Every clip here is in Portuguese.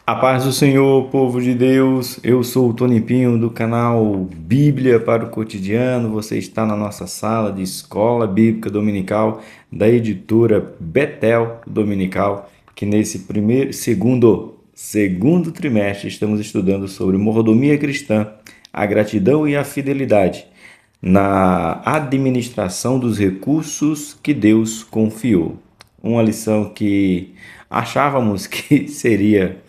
A paz do Senhor, povo de Deus. Eu sou o Tony Pinho do canal Bíblia para o Cotidiano. Você está na nossa sala de Escola Bíblica Dominical da editora Betel Dominical, que nesse segundo trimestre estamos estudando sobre mordomia cristã, a gratidão e a fidelidade na administração dos recursos que Deus confiou. Uma lição que achávamos que seria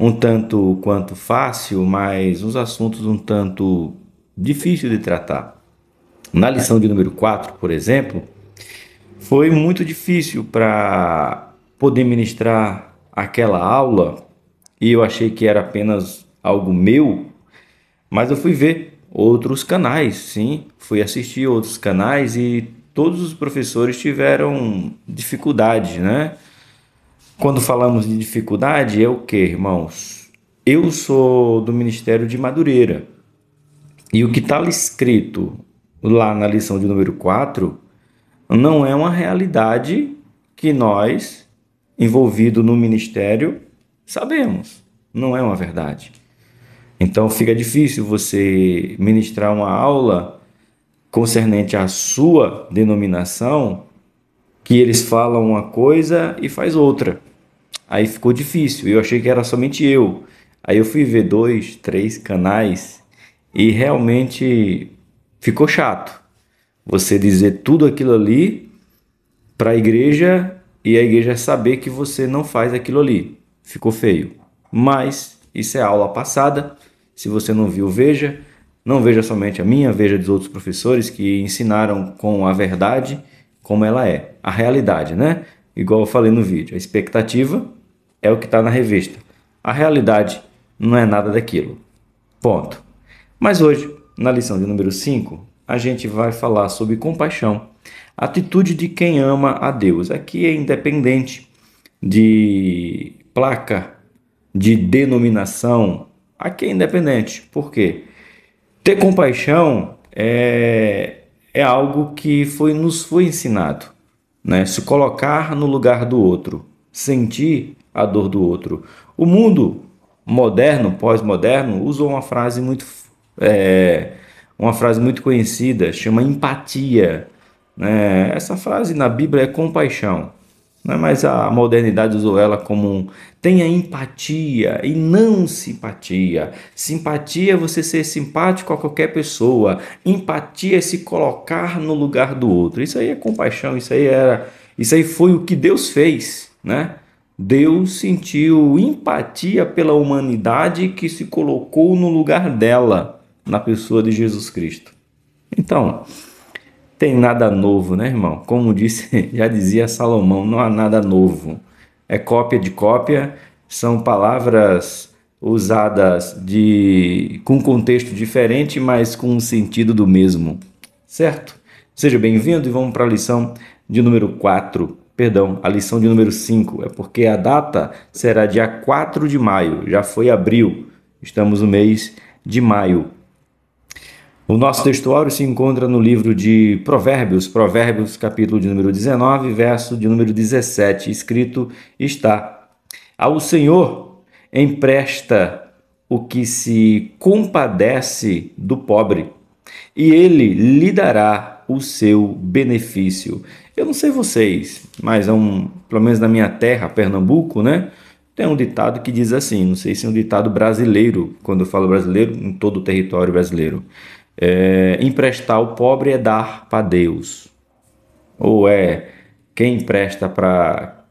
um tanto quanto fácil, mas uns assuntos um tanto difícil de tratar. Na lição de número 4, por exemplo, foi muito difícil para poder ministrar aquela aula e eu achei que era apenas algo meu, mas eu fui ver outros canais, sim, fui assistir outros canais e todos os professores tiveram dificuldade, né? Quando falamos de dificuldade, é o que, irmãos? Eu sou do Ministério de Madureira e o que está escrito lá na lição de número 4 não é uma realidade que nós, envolvidos no ministério, sabemos. Não é uma verdade. Então fica difícil você ministrar uma aula concernente à sua denominação que eles falam uma coisa e faz outra. Aí ficou difícil. Eu achei que era somente eu. Aí eu fui ver dois, três canais e realmente ficou chato. Você dizer tudo aquilo ali para a igreja e a igreja saber que você não faz aquilo ali. Ficou feio. Mas isso é aula passada. Se você não viu, veja. Não veja somente a minha, veja dos outros professores que ensinaram com a verdade como ela é. A realidade, né? Igual eu falei no vídeo. A expectativa é o que está na revista. A realidade não é nada daquilo. Ponto. Mas hoje, na lição de número 5, a gente vai falar sobre compaixão. Atitude de quem ama a Deus. Aqui é independente de placa, de denominação. Aqui é independente. Por quê? Ter compaixão é algo que nos foi ensinado, né? Se colocar no lugar do outro, sentir a dor do outro. O mundo moderno, pós-moderno, usa é, uma frase muito conhecida, chama empatia, né? Essa frase na Bíblia é compaixão, né? Mas a modernidade usou ela como tenha empatia e não simpatia. Simpatia é você ser simpático a qualquer pessoa. Empatia é se colocar no lugar do outro. Isso aí é compaixão, isso aí foi o que Deus fez, né? Deus sentiu empatia pela humanidade que se colocou no lugar dela, na pessoa de Jesus Cristo. Então, tem nada novo, né, irmão? Como disse, já dizia Salomão, não há nada novo. É cópia de cópia, são palavras usadas com contexto diferente, mas com o sentido do mesmo. Certo? Seja bem-vindo e vamos para a lição de número 4. Perdão, a lição de número 5. É porque a data será dia 4 de maio. Já foi abril. Estamos no mês de maio. O nosso textuário se encontra no livro de Provérbios, Provérbios capítulo de número 19, verso de número 17, escrito está: Ao Senhor empresta o que se compadece do pobre, e ele lhe dará o seu benefício. Eu não sei vocês, mas pelo menos na minha terra, Pernambuco, né? Tem um ditado que diz assim, não sei se é um ditado brasileiro, quando eu falo brasileiro, em todo o território brasileiro. Emprestar ao pobre é dar para Deus. Ou quem empresta para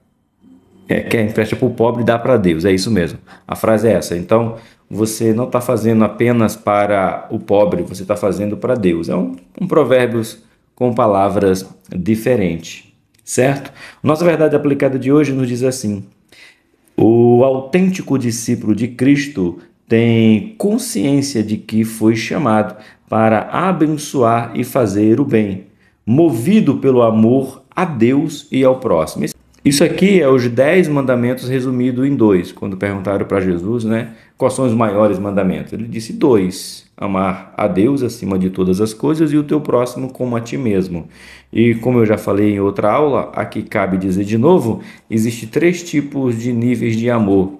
quem empresta para o pobre dá para Deus. É isso mesmo. A frase é essa. Então, você não está fazendo apenas para o pobre, você está fazendo para Deus. É um provérbios com palavras diferentes, certo? Nossa verdade aplicada de hoje nos diz assim: o autêntico discípulo de Cristo tem consciência de que foi chamado para abençoar e fazer o bem, movido pelo amor a Deus e ao próximo. Isso aqui é os 10 mandamentos resumidos em dois. Quando perguntaram para Jesus, né, quais são os maiores mandamentos? Ele disse dois: amar a Deus acima de todas as coisas e o teu próximo como a ti mesmo. E como eu já falei em outra aula, aqui cabe dizer de novo, existe três tipos de níveis de amor.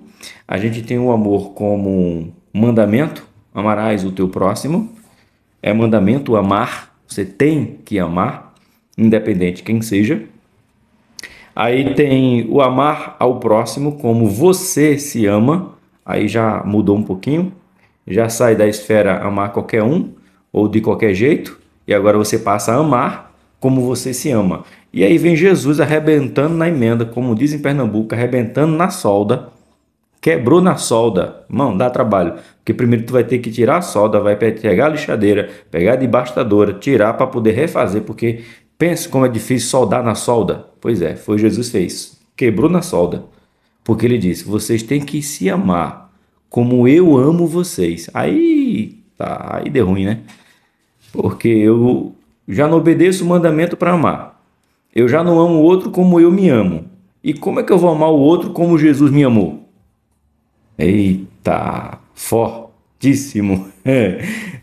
A gente tem o amor como mandamento, amarás o teu próximo. É mandamento amar, você tem que amar, independente de quem seja. Aí tem o amar ao próximo como você se ama, aí já mudou um pouquinho, já sai da esfera amar qualquer um ou de qualquer jeito, e agora você passa a amar como você se ama. E aí vem Jesus arrebentando na emenda, como diz em Pernambuco, arrebentando na solda, quebrou na solda. Irmão, dá trabalho, porque primeiro tu vai ter que tirar a solda, vai pegar a lixadeira, pegar a debastadora, tirar para poder refazer, porque pensa como é difícil soldar na solda. Pois é, foi Jesus fez. Quebrou na solda, porque ele disse: vocês têm que se amar como eu amo vocês. Aí tá, aí deu ruim, né? Porque eu já não obedeço o mandamento para amar. Eu já não amo o outro como eu me amo. E como é que eu vou amar o outro como Jesus me amou? Eita, fortíssimo.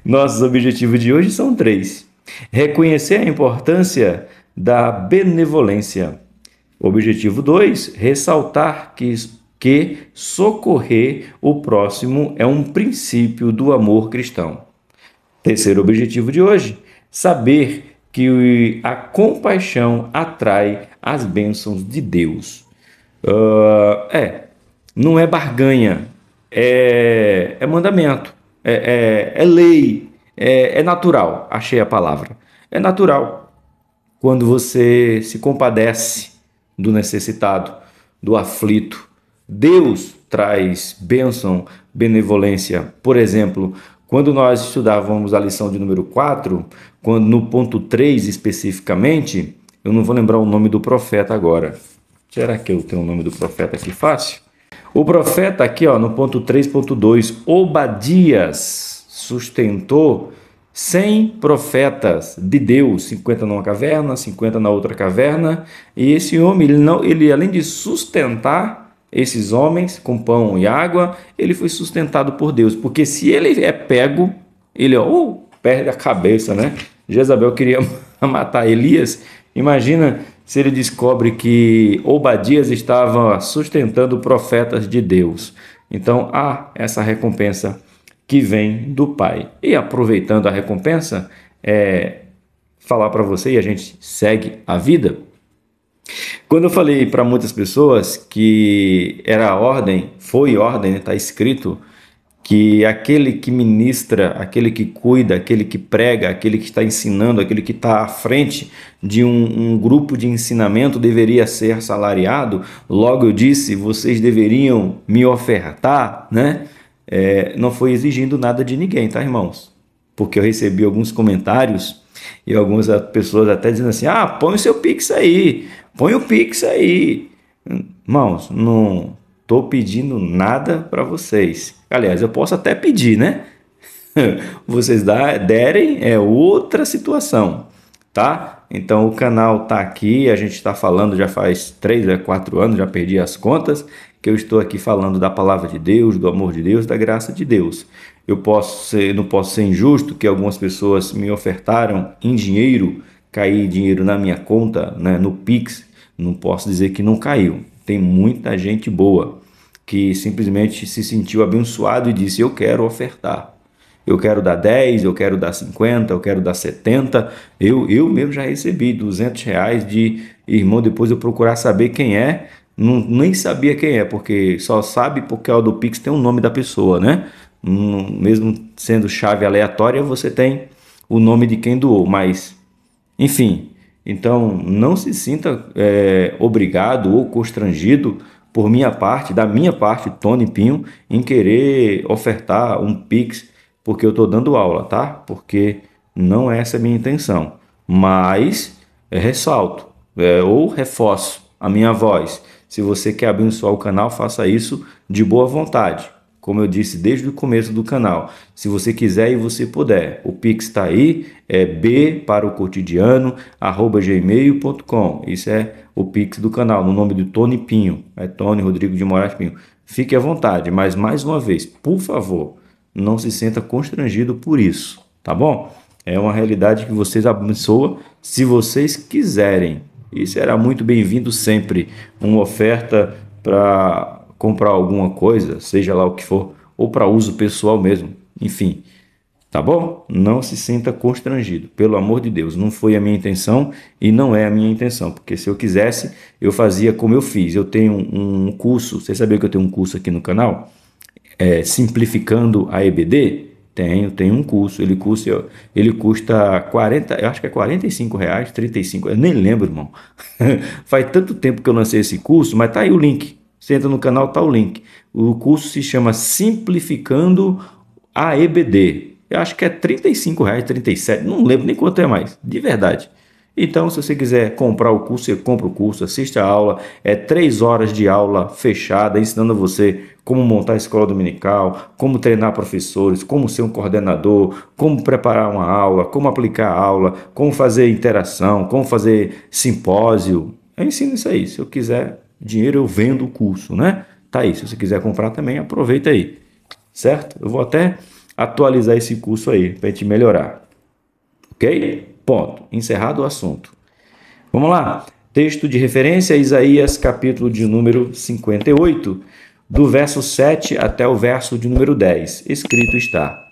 Nossos objetivos de hoje são três: reconhecer a importância da benevolência. Objetivo 2: ressaltar que socorrer o próximo é um princípio do amor cristão. Terceiro objetivo de hoje: saber que a compaixão atrai as bênçãos de Deus. Não é barganha, é mandamento, é lei, é natural. Achei a palavra. É natural quando você se compadece do necessitado, do aflito. Deus traz bênção, benevolência. Por exemplo, quando nós estudávamos a lição de número 4, quando no ponto 3 especificamente, eu não vou lembrar o nome do profeta agora. Será que eu tenho o nome do profeta aqui fácil? O profeta aqui, ó, no ponto 3.2, Obadias sustentou 100 profetas de Deus, 50 numa caverna, 50 na outra caverna, e esse homem, ele além de sustentar esses homens com pão e água, ele foi sustentado por Deus, porque se ele é pego, ele perde a cabeça, né? Jezabel queria matar Elias, imagina se ele descobre que Obadias estava sustentando profetas de Deus. Então há essa recompensa que vem do Pai. E aproveitando a recompensa, falar para você, e a gente segue a vida. Quando eu falei para muitas pessoas que era ordem, foi ordem, está escrito, que aquele que ministra, aquele que cuida, aquele que prega, aquele que está ensinando, aquele que está à frente de um grupo de ensinamento deveria ser salariado. Logo eu disse, vocês deveriam me ofertar, né? Não foi exigindo nada de ninguém, tá, irmãos? Porque eu recebi alguns comentários e algumas pessoas até dizendo assim: põe o seu Pix aí, põe o Pix aí. Irmãos, não estou pedindo nada para vocês. Aliás, eu posso até pedir, né? Vocês derem é outra situação, tá? Então o canal tá aqui, a gente está falando já faz 3 a 4 anos, já perdi as contas, que eu estou aqui falando da palavra de Deus, do amor de Deus, da graça de Deus. Não posso ser injusto que algumas pessoas me ofertaram em dinheiro, cair dinheiro na minha conta, né, no Pix, não posso dizer que não caiu. Tem muita gente boa que simplesmente se sentiu abençoado e disse: eu quero ofertar. Eu quero dar 10, eu quero dar 50, eu quero dar 70. Eu mesmo já recebi R$ 200 de irmão, depois eu procurar saber quem é. Nem sabia quem é, porque só sabe porque o do Pix tem o nome da pessoa, né? Mesmo sendo chave aleatória, você tem o nome de quem doou, mas enfim. Então não se sinta obrigado ou constrangido por minha parte, da minha parte, Tony Pinho, em querer ofertar um Pix porque eu estou dando aula, tá? Porque não é essa a minha intenção. Mas ressalto ou reforço a minha voz. Se você quer abençoar o canal, faça isso de boa vontade. Como eu disse desde o começo do canal, se você quiser e você puder, o Pix está aí, é b@gmail.com. Isso é o Pix do canal, no nome de Tony Pinho, é Tony Rodrigo de Moraes Pinho. Fique à vontade, mas mais uma vez, por favor, não se sinta constrangido por isso, tá bom? É uma realidade que vocês abençoam se vocês quiserem. E será muito bem-vindo sempre uma oferta para comprar alguma coisa, seja lá o que for, ou para uso pessoal mesmo, enfim. Tá bom? Não se sinta constrangido, pelo amor de Deus. Não foi a minha intenção e não é a minha intenção, porque se eu quisesse, eu fazia como eu fiz. Eu tenho um curso, vocês sabiam que eu tenho um curso aqui no canal? Simplificando a EBD? Tenho um curso. Ele custa 40, eu acho que é R$ 45, 35, eu nem lembro, irmão. Faz tanto tempo que eu lancei esse curso, mas tá aí o link. Você entra no canal, tá o link. O curso se chama Simplificando a EBD. Eu acho que é R$ 35, 37, não lembro nem quanto é mais, de verdade. Então, se você quiser comprar o curso, você compra o curso, assiste a aula. É 3 horas de aula fechada, ensinando você como montar a escola dominical, como treinar professores, como ser um coordenador, como preparar uma aula, como aplicar a aula, como fazer interação, como fazer simpósio. Eu ensino isso aí. Se eu quiser dinheiro, eu vendo o curso, né? Tá aí. Se você quiser comprar também, aproveita aí. Certo? Eu vou até atualizar esse curso aí para a gente melhorar. Ok? Ponto. Encerrado o assunto. Vamos lá. Texto de referência, Isaías, capítulo de número 58, do verso 7 até o verso de número 10. Escrito está: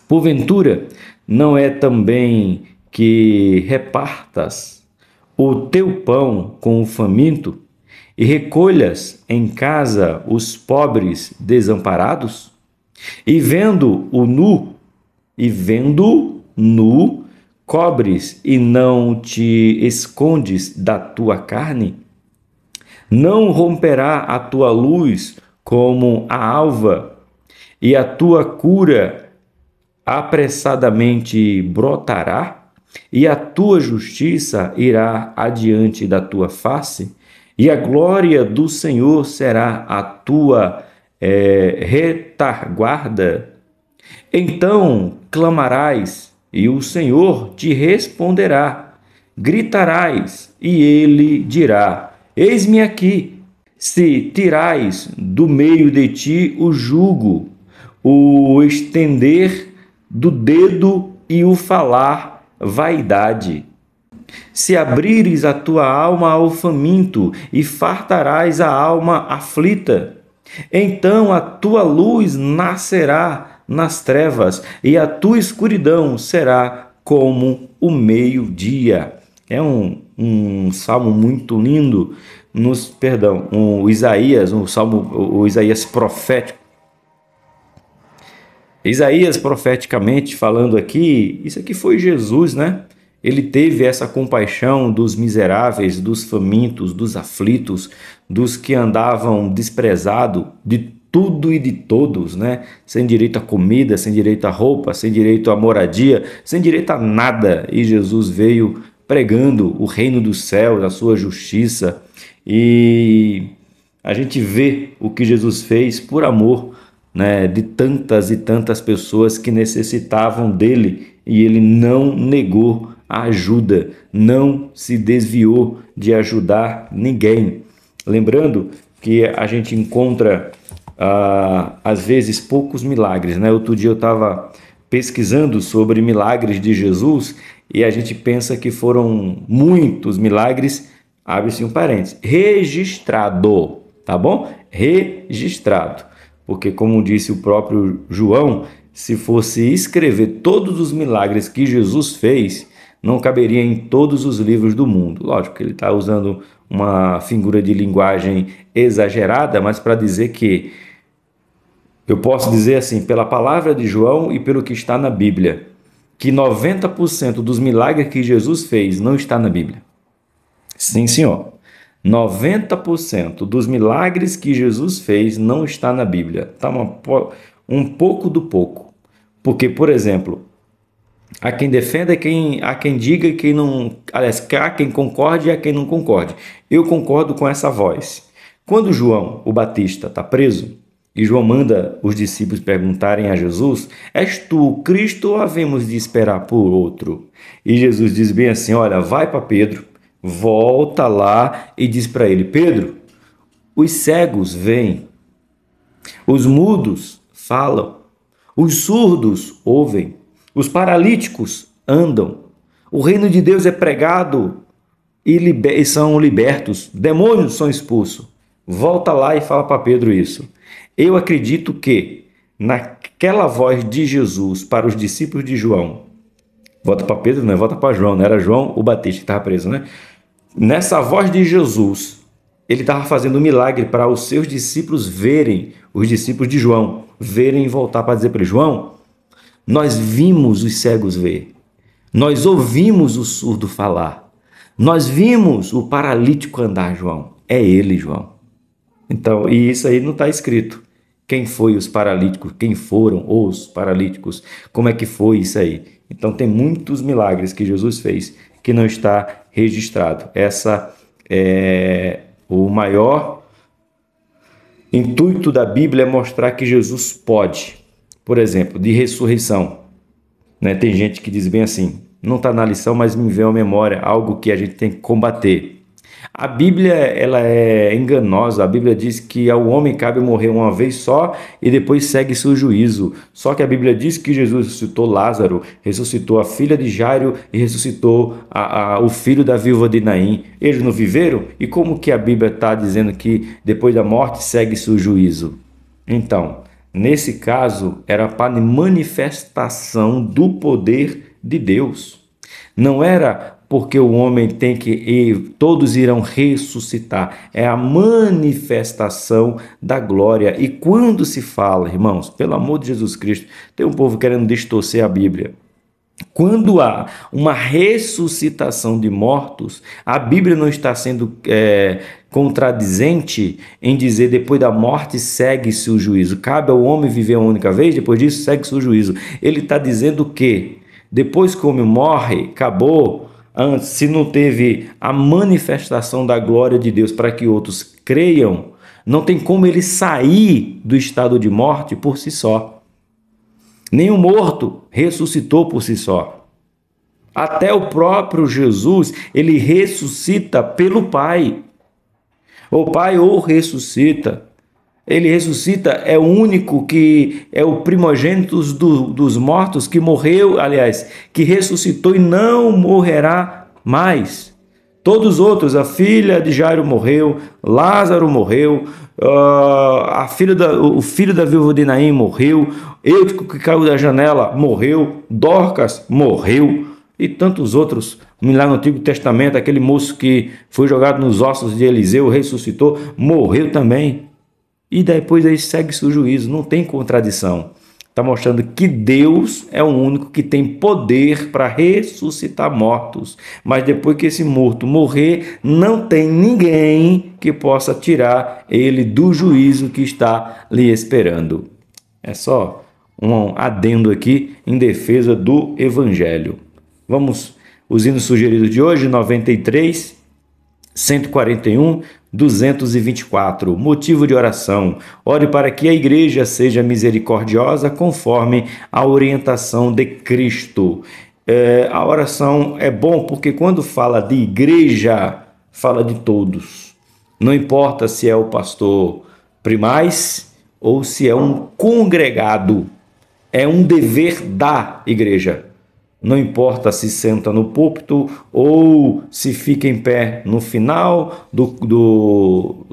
Porventura, não é também que repartas o teu pão com o faminto e recolhas em casa os pobres desamparados? E vendo nu, cobres e não te escondes da tua carne? Não romperá a tua luz como a alva, e a tua cura apressadamente brotará, e a tua justiça irá adiante da tua face, e a glória do Senhor será a tua retaguarda. Então clamarás, e o Senhor te responderá. Gritarás, e ele dirá: Eis-me aqui. Se tirais do meio de ti o jugo, o estender do dedo e o falar vaidade. Se abrires a tua alma ao faminto e fartarás a alma aflita, então a tua luz nascerá nas trevas e a tua escuridão será como o meio-dia. É um salmo muito lindo, o Isaías, o Isaías profético. Isaías profeticamente falando aqui, isso aqui foi Jesus, né? Ele teve essa compaixão dos miseráveis, dos famintos, dos aflitos, dos que andavam desprezados de tudo e de todos, né? Sem direito a comida, sem direito a roupa, sem direito a moradia, sem direito a nada. E Jesus veio pregando o reino dos céus, a sua justiça. E a gente vê o que Jesus fez por amor, né, de tantas e tantas pessoas que necessitavam dele, e ele não negou a ajuda, não se desviou de ajudar ninguém. Lembrando que a gente encontra às vezes poucos milagres, né? Outro dia eu estava pesquisando sobre milagres de Jesus e a gente pensa que foram muitos milagres, abre-se um parênteses, registrado, tá bom? Registrado. Porque, como disse o próprio João, se fosse escrever todos os milagres que Jesus fez, não caberia em todos os livros do mundo. Lógico que ele está usando uma figura de linguagem exagerada, mas para dizer que, eu posso dizer assim, pela palavra de João e pelo que está na Bíblia, que 90% dos milagres que Jesus fez não está na Bíblia. Sim, senhor. 90% dos milagres que Jesus fez não está na Bíblia. Está um pouco do pouco. Porque, por exemplo, há quem defenda, há quem diga e quem não. Aliás, há quem concorde e há quem não concorde. Eu concordo com essa voz. Quando João, o Batista, está preso, e João manda os discípulos perguntarem a Jesus: És tu o Cristo ou havemos de esperar por outro? E Jesus diz bem assim: Olha, vai para Pedro, volta lá e diz para ele: Pedro, os cegos veem, os mudos falam, os surdos ouvem, os paralíticos andam, o reino de Deus é pregado e são libertos, demônios são expulsos. Volta lá e fala para Pedro isso. Eu acredito que naquela voz de Jesus para os discípulos de João, volta para Pedro, não é? Volta para João, não era João o Batista que estava preso, né? Nessa voz de Jesus, ele estava fazendo um milagre para os seus discípulos verem, os discípulos de João, verem e voltar para dizer para ele, João, nós vimos os cegos ver, nós ouvimos o surdo falar, nós vimos o paralítico andar, João. É ele, João. Então, e isso aí não está escrito. Quem foi os paralíticos? Quem foram os paralíticos? Como é que foi isso aí? Então, tem muitos milagres que Jesus fez que não está registrado. Essa é o maior intuito da Bíblia, é mostrar que Jesus pode. Por exemplo, de ressurreição. Né? Tem gente que diz bem assim, não está na lição, mas me veio à memória algo que a gente tem que combater. A Bíblia, ela é enganosa. A Bíblia diz que ao homem cabe morrer uma vez só e depois segue-se o juízo. Só que a Bíblia diz que Jesus ressuscitou Lázaro, ressuscitou a filha de Jairo e ressuscitou o filho da viúva de Naim. Eles não viveram? E como que a Bíblia está dizendo que depois da morte segue-se o juízo? Então, nesse caso, era para manifestação do poder de Deus. Não era porque o homem tem que ir, todos irão ressuscitar. É a manifestação da glória. E quando se fala, irmãos, pelo amor de Jesus Cristo, tem um povo querendo distorcer a Bíblia. Quando há uma ressuscitação de mortos, a Bíblia não está sendo contradizente em dizer depois da morte segue-se o juízo. Cabe ao homem viver uma única vez, depois disso segue-se o juízo. Ele está dizendo que depois que o homem morre, acabou. Antes, se não teve a manifestação da glória de Deus para que outros creiam, não tem como ele sair do estado de morte por si só. Nenhum morto ressuscitou por si só. Até o próprio Jesus, ele ressuscita pelo Pai. O Pai o ressuscita. Ele ressuscita, é o único que é o primogênito dos mortos que morreu, aliás, que ressuscitou e não morrerá mais. Todos os outros, a filha de Jairo morreu, Lázaro morreu, o filho da viúva de Naim morreu, Eutico que caiu da janela morreu, Dorcas morreu e tantos outros. Lá no Antigo Testamento, aquele moço que foi jogado nos ossos de Eliseu, ressuscitou, morreu também. E depois aí segue-se o juízo, não tem contradição. Está mostrando que Deus é o único que tem poder para ressuscitar mortos. Mas depois que esse morto morrer, não tem ninguém que possa tirar ele do juízo que está lhe esperando. É só um adendo aqui em defesa do Evangelho. Vamos, os hinos sugeridos de hoje, 93, 141, 224. Motivo de oração. Ore para que a igreja seja misericordiosa conforme a orientação de Cristo. A oração é bom porque quando fala de igreja, fala de todos. Não importa se é o pastor primaz ou se é um congregado. É um dever da igreja. Não importa se senta no púlpito ou se fica em pé no final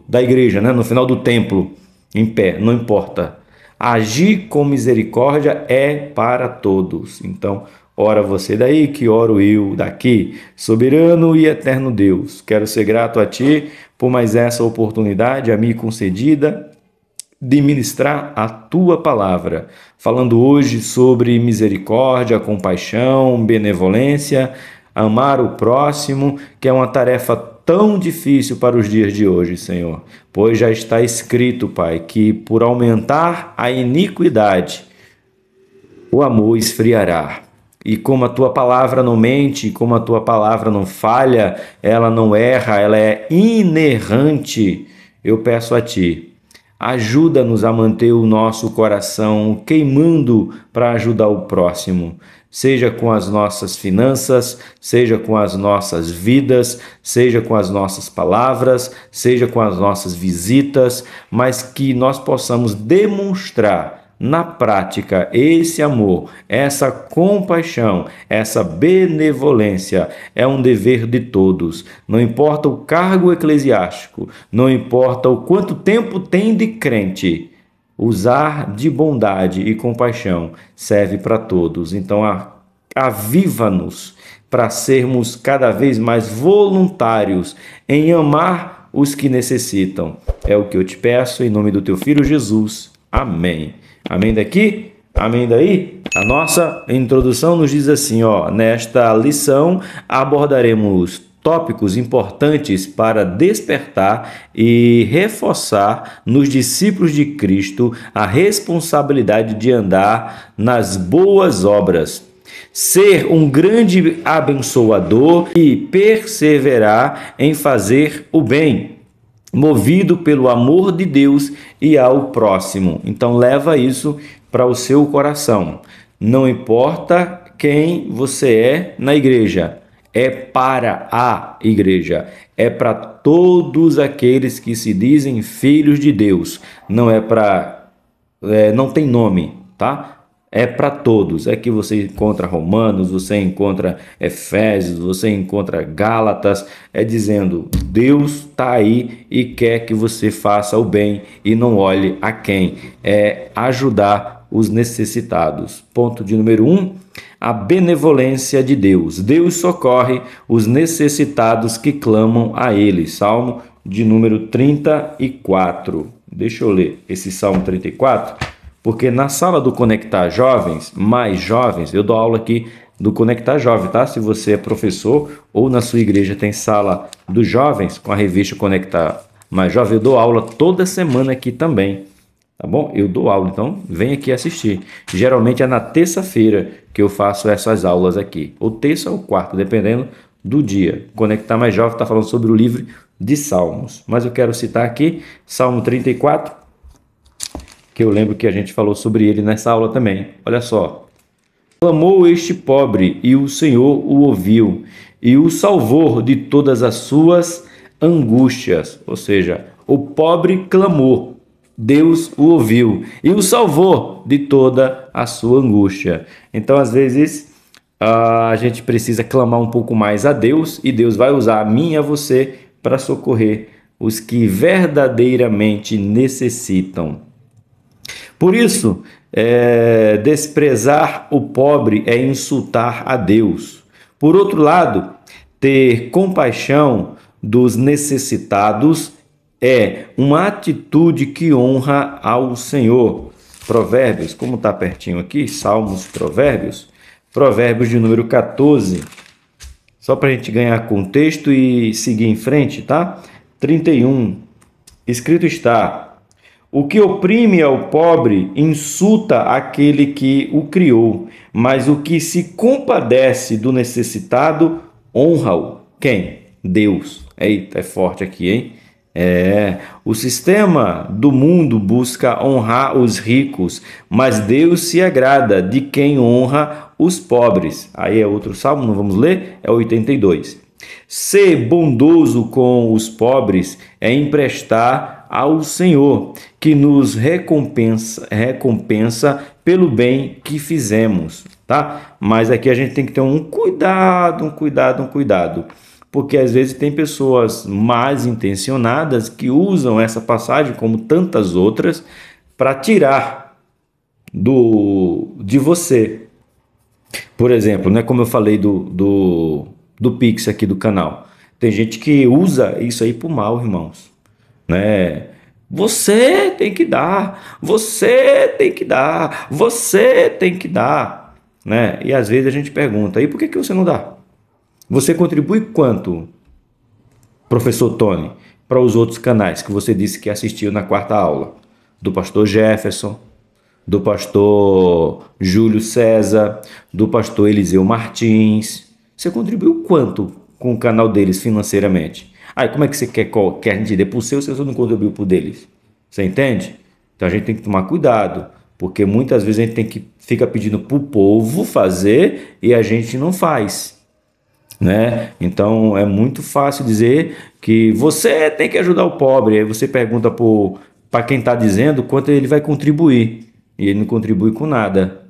da igreja, né? No final do templo, em pé, não importa. Agir com misericórdia é para todos. Então, ora você daí, que oro eu daqui. Soberano e eterno Deus, quero ser grato a Ti por mais essa oportunidade a mim concedida de ministrar a Tua palavra, falando hoje sobre misericórdia, compaixão, benevolência, amar o próximo, que é uma tarefa tão difícil para os dias de hoje, Senhor, pois já está escrito, Pai, que por aumentar a iniquidade, o amor esfriará. E como a Tua palavra não mente, como a Tua palavra não falha, ela não erra, ela é inerrante, eu peço a Ti, ajuda-nos a manter o nosso coração queimando para ajudar o próximo, seja com as nossas finanças, seja com as nossas vidas, seja com as nossas palavras, seja com as nossas visitas, mas que nós possamos demonstrar na prática esse amor, essa compaixão, essa benevolência é um dever de todos. Não importa o cargo eclesiástico, não importa o quanto tempo tem de crente, usar de bondade e compaixão serve para todos. Então, aviva-nos para sermos cada vez mais voluntários em amar os que necessitam. É o que eu te peço em nome do teu Filho Jesus. Amém. Amém daqui? Amém daí? A nossa introdução nos diz assim, nesta lição abordaremos tópicos importantes para despertar e reforçar nos discípulos de Cristo a responsabilidade de andar nas boas obras, ser um grande abençoador e perseverar em fazer o bem, movido pelo amor de Deus e ao próximo. Então leva isso para o seu coração. Não importa quem você é na igreja, é para a igreja, é para todos aqueles que se dizem filhos de Deus. Não é para, não tem nome, tá? É para todos. É que você encontra Romanos, você encontra Efésios, você encontra Gálatas, é dizendo, Deus está aí e quer que você faça o bem e não olhe a quem. É ajudar os necessitados. Ponto de número 1, a benevolência de Deus. Deus socorre os necessitados que clamam a Ele. Salmo de número 34. Deixa eu ler esse Salmo 34. Porque na sala do Conectar Jovens, mais jovens, eu dou aula aqui do Conectar Jovem, tá? Se você é professor ou na sua igreja tem sala dos jovens com a revista Conectar Mais Jovem, eu dou aula toda semana aqui também, tá bom? Eu dou aula, então vem aqui assistir. Geralmente é na terça-feira que eu faço essas aulas aqui, ou terça ou quarta, dependendo do dia. Conectar Mais Jovem está falando sobre o livro de Salmos, mas eu quero citar aqui Salmo 34, que eu lembro que a gente falou sobre ele nessa aula também. Olha só. Clamou este pobre, e o Senhor o ouviu, e o salvou de todas as suas angústias. Ou seja, o pobre clamou, Deus o ouviu, e o salvou de toda a sua angústia. Então, às vezes, a gente precisa clamar um pouco mais a Deus, e Deus vai usar a mim e a você para socorrer os que verdadeiramente necessitam. Por isso, desprezar o pobre é insultar a Deus. Por outro lado, ter compaixão dos necessitados é uma atitude que honra ao Senhor. Provérbios, como está pertinho aqui, Salmos, Provérbios de número 14, só para a gente ganhar contexto e seguir em frente, tá? 31, escrito está: o que oprime ao pobre insulta aquele que o criou, mas o que se compadece do necessitado honra-o. Quem? Deus. Eita, é forte aqui, hein? O sistema do mundo busca honrar os ricos, mas Deus se agrada de quem honra os pobres. Aí é outro salmo, não vamos ler? É 82. Ser bondoso com os pobres é emprestar ao Senhor, que nos recompensa pelo bem que fizemos, tá? Mas aqui a gente tem que ter um cuidado, porque às vezes tem pessoas mal intencionadas que usam essa passagem, como tantas outras, para tirar de você. Por exemplo, né, como eu falei do Pix aqui do canal, tem gente que usa isso aí por mal, irmãos, né? Você tem que dar, você tem que dar, você tem que dar, né? E às vezes a gente pergunta, e por que você não dá? Você contribui quanto, professor Tony, para os outros canais que você disse que assistiu na quarta aula? Do pastor Jefferson, do pastor Júlio César, do pastor Eliseu Martins. Você contribuiu quanto com o canal deles financeiramente? Aí como é que você quer que a gente dê para o seu se você não contribuiu para o deles? Você entende? Então a gente tem que tomar cuidado, porque muitas vezes a gente fica pedindo para o povo fazer e a gente não faz, né? Então é muito fácil dizer que você tem que ajudar o pobre. Aí você pergunta para quem está dizendo quanto ele vai contribuir. e ele não contribui com nada.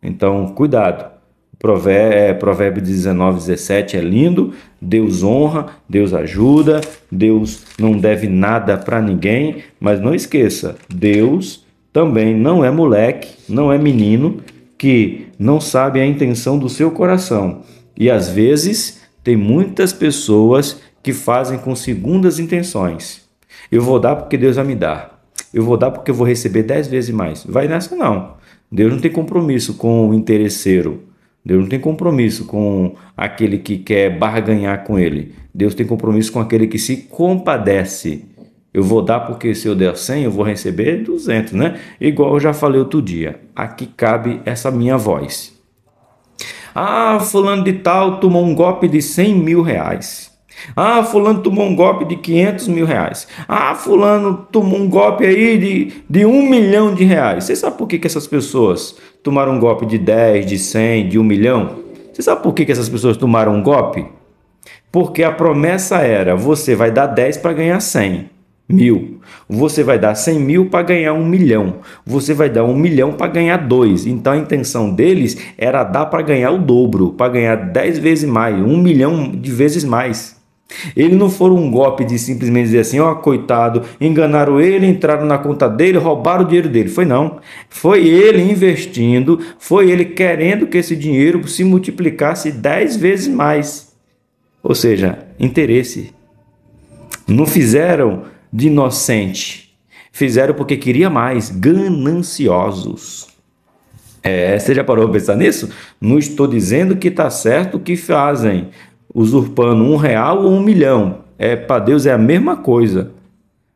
Então, cuidado. Provérbio 19:17 é lindo. Deus honra, Deus ajuda, Deus não deve nada para ninguém, mas não esqueça, Deus também não é moleque, não é menino que não sabe a intenção do seu coração. E às vezes tem muitas pessoas que fazem com segundas intenções. Eu vou dar porque Deus vai me dar. Eu vou dar porque eu vou receber 10 vezes mais. Vai nessa não. Deus não tem compromisso com o interesseiro. Deus não tem compromisso com aquele que quer barganhar com ele. Deus tem compromisso com aquele que se compadece. Eu vou dar porque se eu der 100, eu vou receber 200, né? Igual eu já falei outro dia. Aqui cabe essa minha voz. Ah, fulano de tal tomou um golpe de 100 mil reais. Ah, fulano tomou um golpe de 500 mil reais. Ah, fulano tomou um golpe aí de 1 milhão de reais. Você sabe por que essas pessoas tomaram um golpe de 10, de 100, de 1 milhão? Você sabe por que essas pessoas tomaram um golpe? Porque a promessa era, você vai dar 10 para ganhar 100 mil. Você vai dar 100 mil para ganhar 1 milhão. Você vai dar 1 milhão para ganhar 2. Então a intenção deles era dar para ganhar o dobro, para ganhar 10 vezes mais, 1 milhão de vezes mais. Ele não foi um golpe de simplesmente dizer assim, ó, coitado, enganaram ele, entraram na conta dele, roubaram o dinheiro dele. Foi não. Foi ele investindo, foi ele querendo que esse dinheiro se multiplicasse 10 vezes mais. Ou seja, interesse. Não fizeram de inocente. Fizeram porque queria mais, gananciosos. Você já parou para pensar nisso? Não estou dizendo que está certo o que fazem, usurpando R$ 1 ou 1 milhão. Para Deus é a mesma coisa.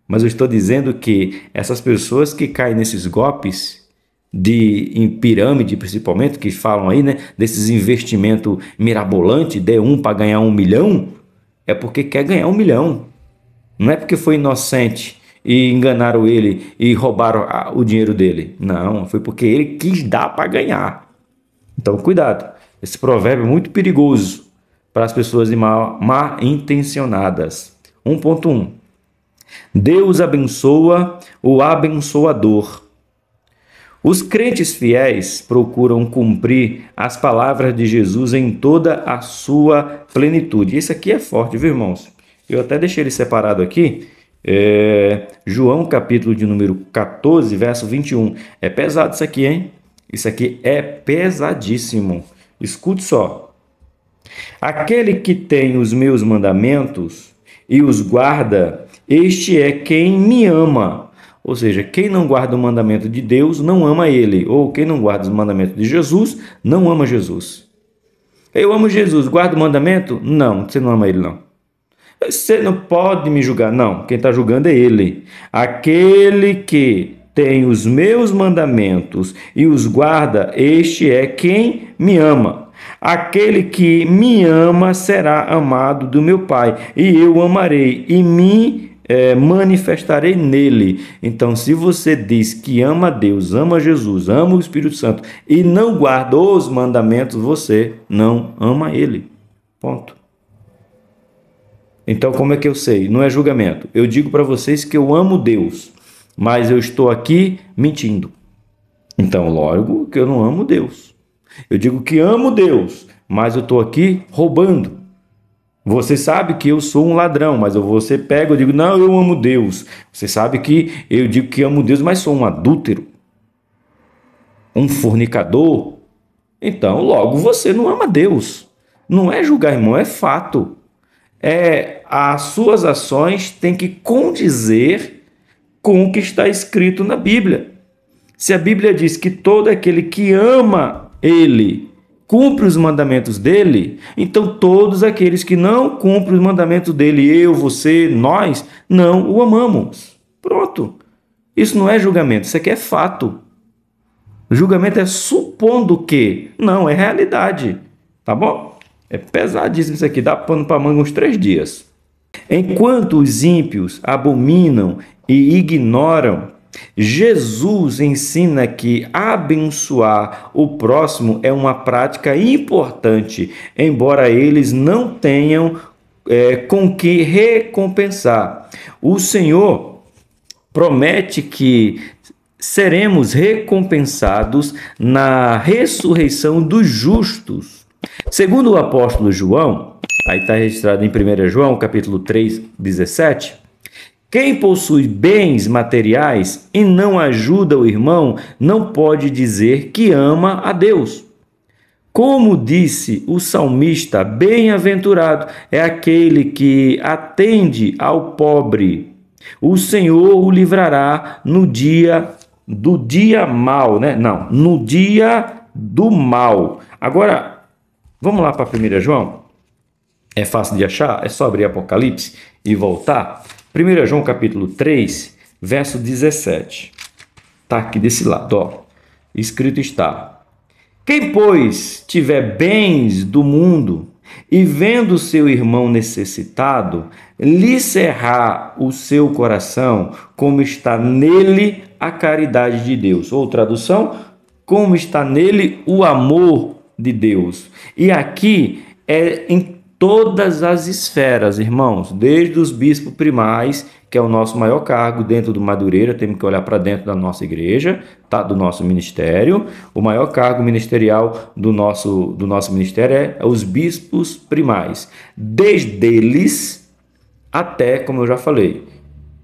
Mas eu estou dizendo que essas pessoas que caem nesses golpes, em pirâmide principalmente, que falam aí, né, desses investimentos mirabolantes, dê um para ganhar 1 milhão, é porque quer ganhar 1 milhão. Não é porque foi inocente e enganaram ele e roubaram o dinheiro dele. Não, foi porque ele quis dar para ganhar. Então, cuidado. Esse provérbio é muito perigoso para as pessoas mal intencionadas. 1.1. Deus abençoa o abençoador. Os crentes fiéis procuram cumprir as palavras de Jesus em toda a sua plenitude. Isso aqui é forte, viu, irmãos? Eu até deixei ele separado aqui. João, capítulo de número 14, verso 21. É pesado isso aqui, hein? Isso aqui é pesadíssimo. Escute só. Aquele que tem os meus mandamentos e os guarda, este é quem me ama. Ou seja, quem não guarda o mandamento de Deus não ama ele. Ou quem não guarda os mandamentos de Jesus não ama Jesus. Eu amo Jesus, guarda o mandamento? Não, você não ama ele não. Você não pode me julgar. Não, quem está julgando é ele. Aquele que tem os meus mandamentos e os guarda, este é quem me ama. Aquele que me ama será amado do meu Pai, e eu amarei e me manifestarei nele. Então, se você diz que ama Deus, ama Jesus, ama o Espírito Santo e não guarda os mandamentos, você não ama ele. Ponto. Então, como é que eu sei? Não é julgamento. Eu digo para vocês que eu amo Deus, mas eu estou aqui mentindo. Então, logo que eu não amo Deus. Eu digo que amo Deus, mas eu estou aqui roubando. Você sabe que eu sou um ladrão, mas você pega e digo, não, eu amo Deus. Você sabe que eu digo que amo Deus, mas sou um adúltero, um fornicador. Então, logo você não ama Deus. Não é julgar, irmão, é fato. As suas ações têm que condizer com o que está escrito na Bíblia. Se a Bíblia diz que todo aquele que ama ele cumpre os mandamentos dele, então todos aqueles que não cumprem os mandamentos dele, eu, você, nós, não o amamos. Pronto. Isso não é julgamento, isso aqui é fato. O julgamento é supondo que, não, é realidade. Tá bom? É pesadíssimo isso aqui, dá pano para manga uns 3 dias. Enquanto os ímpios abominam e ignoram, Jesus ensina que abençoar o próximo é uma prática importante, embora eles não tenham com que recompensar. O Senhor promete que seremos recompensados na ressurreição dos justos. Segundo o apóstolo João, aí está registrado em 1 João, capítulo 3, 17, quem possui bens materiais e não ajuda o irmão, não pode dizer que ama a Deus. Como disse o salmista, bem-aventurado é aquele que atende ao pobre. O Senhor o livrará no dia do dia mal, né? Não, no dia do mal. Agora, vamos lá para 1 João? É fácil de achar? É só abrir Apocalipse e voltar. 1 João capítulo 3, verso 17. Está aqui desse lado, ó. Escrito está: quem, pois, tiver bens do mundo e vendo seu irmão necessitado, lhe cerrar o seu coração, como está nele a caridade de Deus. Ou tradução, como está nele o amor de Deus. E aqui é em todas as esferas, irmãos, desde os bispos primais, que é o nosso maior cargo dentro do Madureira, temos que olhar para dentro da nossa igreja, tá? Do nosso ministério. O maior cargo ministerial do nosso ministério é os bispos primais. Desde eles até, como eu já falei,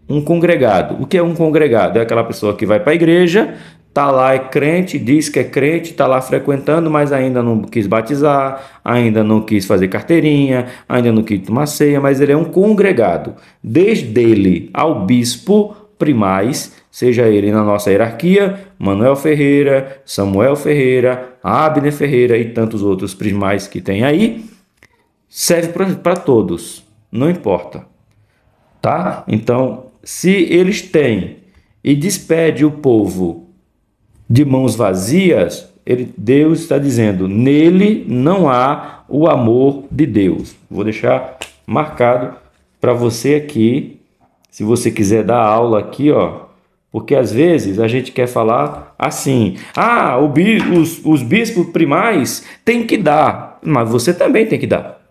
um congregado. O que é um congregado? É aquela pessoa que vai para a igreja, está lá, é crente, diz que é crente, está lá frequentando, mas ainda não quis batizar, ainda não quis fazer carteirinha, ainda não quis tomar ceia, mas ele é um congregado. Desde ele ao bispo primais, seja ele na nossa hierarquia, Manuel Ferreira, Samuel Ferreira, Abner Ferreira e tantos outros primais que tem aí, serve para todos, não importa. Tá? Então, se eles têm e despede o povo de mãos vazias, Deus está dizendo, nele não há o amor de Deus. Vou deixar marcado para você aqui, se você quiser dar aula aqui, ó, porque às vezes a gente quer falar assim, os bispos primais têm que dar, mas você também tem que dar.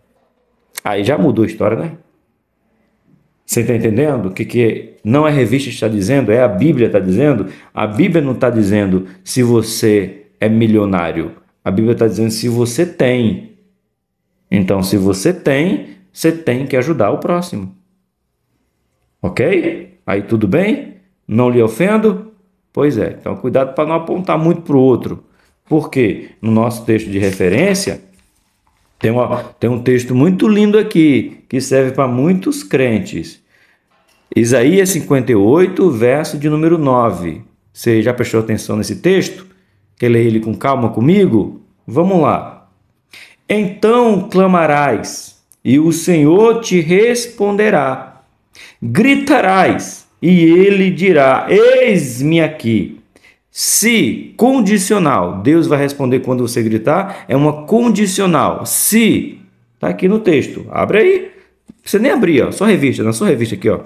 Aí já mudou a história, né? Você está entendendo? O que não é revista que está dizendo, é a Bíblia está dizendo. A Bíblia não está dizendo se você é milionário. A Bíblia está dizendo se você tem. Então, se você tem que ajudar o próximo. Ok? Aí tudo bem? Não lhe ofendo? Pois é. Então, cuidado para não apontar muito para o outro. Porque no nosso texto de referência, tem um texto muito lindo aqui, que serve para muitos crentes. Isaías 58, verso de número 9. Você já prestou atenção nesse texto? Quer ler ele com calma comigo? Vamos lá. Então clamarás, e o Senhor te responderá. Gritarás, e ele dirá, eis-me aqui. Se, condicional, Deus vai responder quando você gritar, é uma condicional. Se, está aqui no texto, abre aí. Você nem abrir, ó, só revista, na sua revista aqui, ó.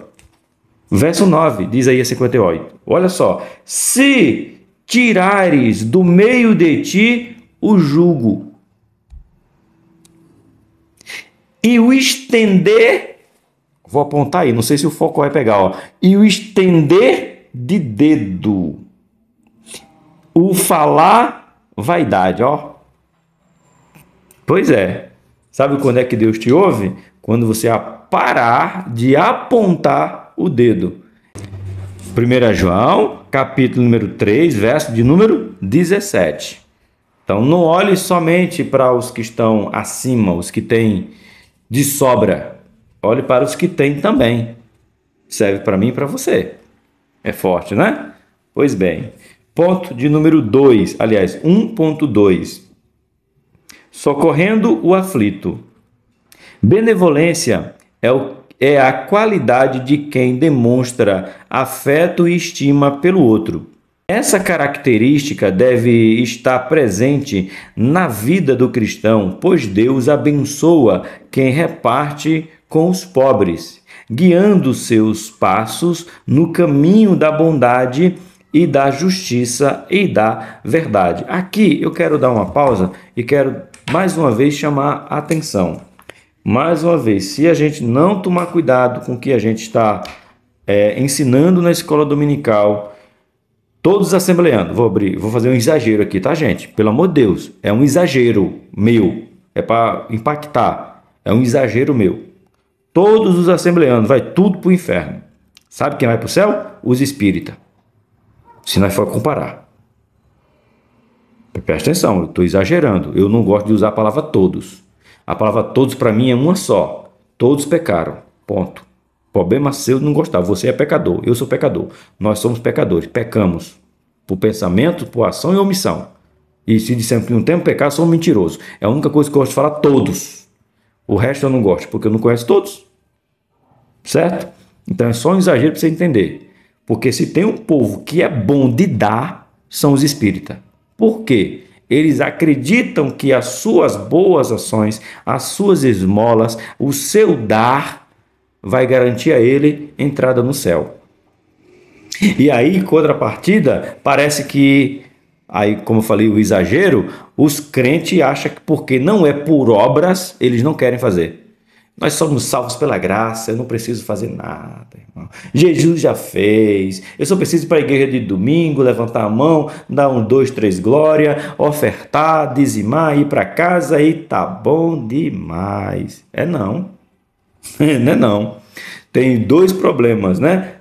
Verso 9, diz aí a 58. Olha só. Se tirares do meio de ti o jugo e o estender, vou apontar aí, não sei se o foco vai pegar, ó. E o estender de dedo, o falar vaidade, ó. Pois é. Sabe quando é que Deus te ouve? Quando você parar de apontar o dedo. 1 João, capítulo número 3, verso de número 17. Então, não olhe somente para os que estão acima, os que têm de sobra. Olhe para os que têm também. Serve para mim e para você. É forte, né? Pois bem. Ponto de número 2, aliás, 1.2. Socorrendo o aflito. Benevolência é a qualidade de quem demonstra afeto e estima pelo outro. Essa característica deve estar presente na vida do cristão, pois Deus abençoa quem reparte com os pobres, guiando seus passos no caminho da bondade e da justiça e da verdade. Aqui eu quero dar uma pausa e quero mais uma vez chamar a atenção. Mais uma vez, se a gente não tomar cuidado com o que a gente está ensinando na escola dominical, Todos assembleando. Vou fazer um exagero aqui, tá, gente? Pelo amor de Deus, é um exagero meu. É para impactar. É um exagero meu. Todos os assembleando, vai tudo para o inferno. Sabe quem vai para o céu? Os espíritas. Se nós for comparar. Presta atenção, eu estou exagerando. Eu não gosto de usar a palavra todos. A palavra todos para mim é uma só. Todos pecaram. Ponto. Problema seu não gostar. Você é pecador. Eu sou pecador. Nós somos pecadores. Pecamos. Por pensamento, por ação e omissão. E se dissermos que não temos pecado, somos mentirosos. É a única coisa que eu gosto de falar, todos. O resto eu não gosto, porque eu não conheço todos. Certo? Então é só um exagero para você entender. Porque se tem um povo que é bom de dar, são os espíritas. Por quê? Eles acreditam que as suas boas ações, as suas esmolas, o seu dar vai garantir a ele entrada no céu. E aí, em contrapartida, parece que, aí, como eu falei, o exagero, os crentes acham que porque não é por obras, eles não querem fazer. Nós somos salvos pela graça, eu não preciso fazer nada, irmão. Jesus já fez. Eu só preciso ir para a igreja de domingo, levantar a mão, dar um, dois, três glória, ofertar, dizimar, ir para casa e tá bom demais. É não. Não é não. Tem dois problemas, né?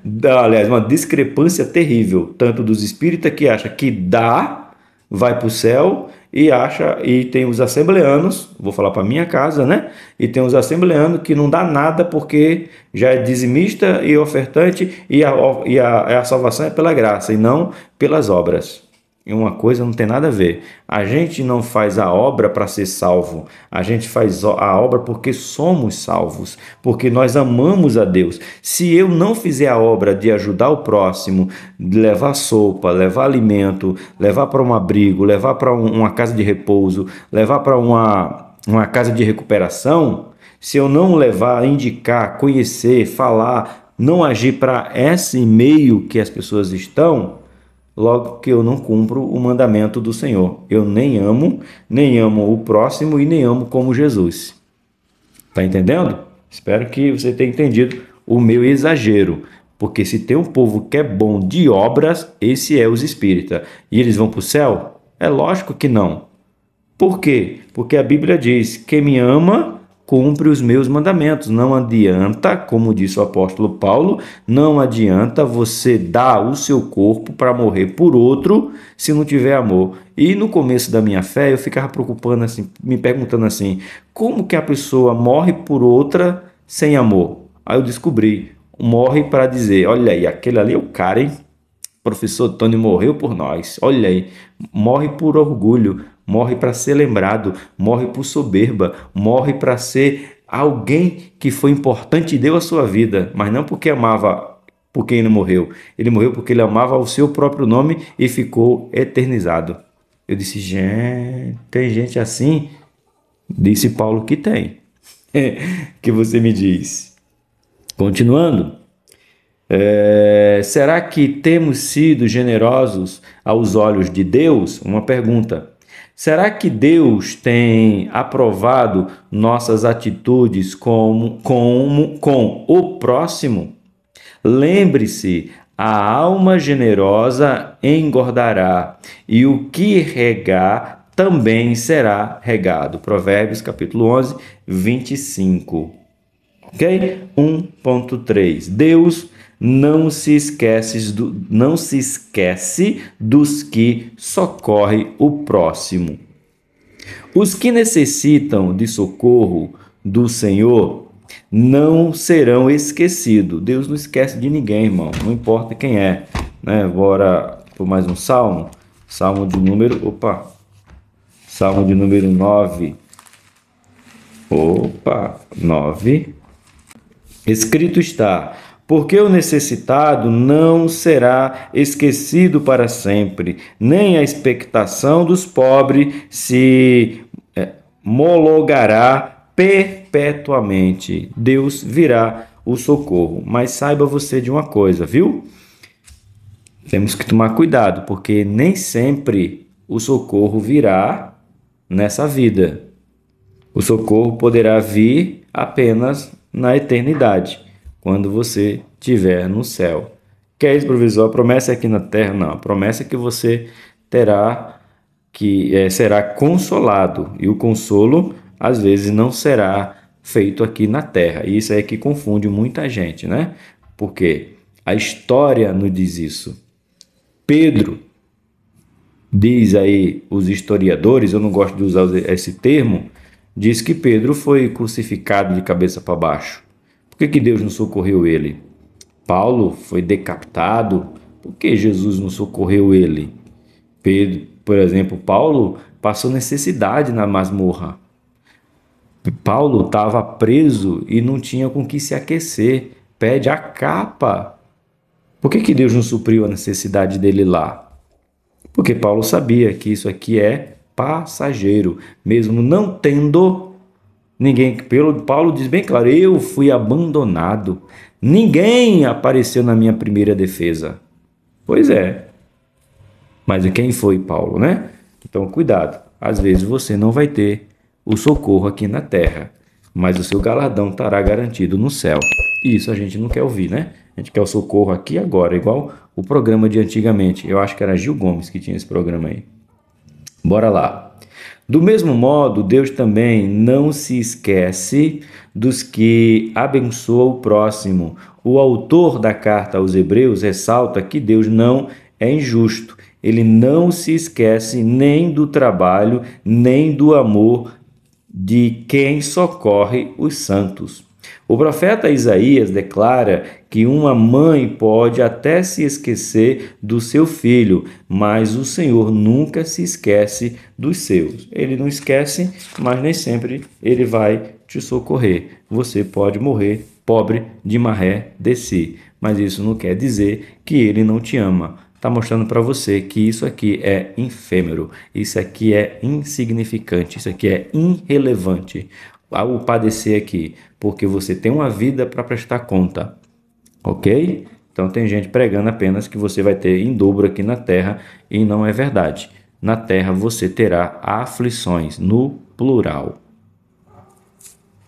Aliás, uma discrepância terrível, tanto dos espíritas que acham que dá, vai para o céu, e tem os assembleanos, vou falar para minha casa, né? E tem os assembleanos que não dá nada porque já é dizimista e ofertante e a salvação é pela graça e não pelas obras. E uma coisa não tem nada a ver. A gente não faz a obra para ser salvo. A gente faz a obra porque somos salvos, porque nós amamos a Deus. Se eu não fizer a obra de ajudar o próximo, de levar sopa, levar alimento, levar para um abrigo, levar para uma casa de repouso, levar para uma casa de recuperação, se eu não levar, indicar, conhecer, falar, não agir para esse meio que as pessoas estão, logo que eu não cumpro o mandamento do Senhor. Eu nem amo o próximo e nem amo como Jesus. Está entendendo? Espero que você tenha entendido o meu exagero. Porque se tem um povo que é bom de obras, esse é os espíritas. E eles vão para o céu? É lógico que não. Por quê? Porque a Bíblia diz: quem me ama cumpre os meus mandamentos. Não adianta, como disse o apóstolo Paulo, não adianta você dar o seu corpo para morrer por outro se não tiver amor. E no começo da minha fé eu ficava preocupando assim, me perguntando assim, como que a pessoa morre por outra sem amor? Aí eu descobri, morre para dizer, olha aí, aquele ali é o cara, hein? Professor Tony morreu por nós. Olha aí, morre por orgulho, morre para ser lembrado, morre por soberba, morre para ser alguém que foi importante e deu a sua vida, mas não porque amava por quem ele morreu. Ele morreu porque ele amava o seu próprio nome e ficou eternizado. Eu disse, gente, tem gente assim? Disse Paulo que tem. Que você me diz. Continuando. Será que temos sido generosos aos olhos de Deus? Uma pergunta. Será que Deus tem aprovado nossas atitudes com o próximo? Lembre-se, a alma generosa engordará, e o que regar também será regado. Provérbios capítulo 11, 25. Ok? 1.3. Deus não se esquece dos que socorre o próximo. Os que necessitam de socorro do Senhor não serão esquecidos. Deus não esquece de ninguém, irmão. Não importa quem é. Né? Bora por mais um salmo. Salmo de número 9. 9. Escrito está: porque o necessitado não será esquecido para sempre, nem a expectação dos pobres se mologará perpetuamente. Deus virá o socorro. Mas saiba você de uma coisa, viu? Temos que tomar cuidado, porque nem sempre o socorro virá nessa vida. O socorro poderá vir apenas na eternidade, quando você estiver no céu. Que é isso, professor? A promessa é aqui na terra? Não, a promessa é que você terá, será consolado. E o consolo, às vezes, não será feito aqui na terra. E isso é que confunde muita gente, né? Porque a história nos diz isso. Pedro, diz aí os historiadores, eu não gosto de usar esse termo, diz que Pedro foi crucificado de cabeça para baixo. Por que Deus não socorreu ele? Paulo foi decapitado. Por que Jesus não socorreu ele? Pedro, por exemplo, Paulo passou necessidade na masmorra. Paulo estava preso e não tinha com que se aquecer. Pede a capa. Por que Deus não supriu a necessidade dele lá? Porque Paulo sabia que isso aqui é passageiro, mesmo não tendo ninguém. Paulo diz bem claro: eu fui abandonado, ninguém apareceu na minha primeira defesa. Pois é, mas quem foi Paulo, né? Então, cuidado, às vezes você não vai ter o socorro aqui na terra, mas o seu galardão estará garantido no céu. E isso a gente não quer ouvir, né? A gente quer o socorro aqui agora, igual o programa de antigamente. Eu acho que era Gil Gomes que tinha esse programa aí. Bora lá. Do mesmo modo, Deus também não se esquece dos que abençoam o próximo. O autor da carta aos Hebreus ressalta que Deus não é injusto. Ele não se esquece nem do trabalho, nem do amor de quem socorre os santos. O profeta Isaías declara que uma mãe pode até se esquecer do seu filho, mas o Senhor nunca se esquece dos seus. Ele não esquece, mas nem sempre ele vai te socorrer. Você pode morrer pobre de maré de si, mas isso não quer dizer que ele não te ama. Está mostrando para você que isso aqui é efêmero, isso aqui é insignificante, isso aqui é irrelevante. O padecer aqui, porque você tem uma vida para prestar conta, ok? Então tem gente pregando apenas que você vai ter em dobro aqui na terra e não é verdade. Na terra você terá aflições, no plural.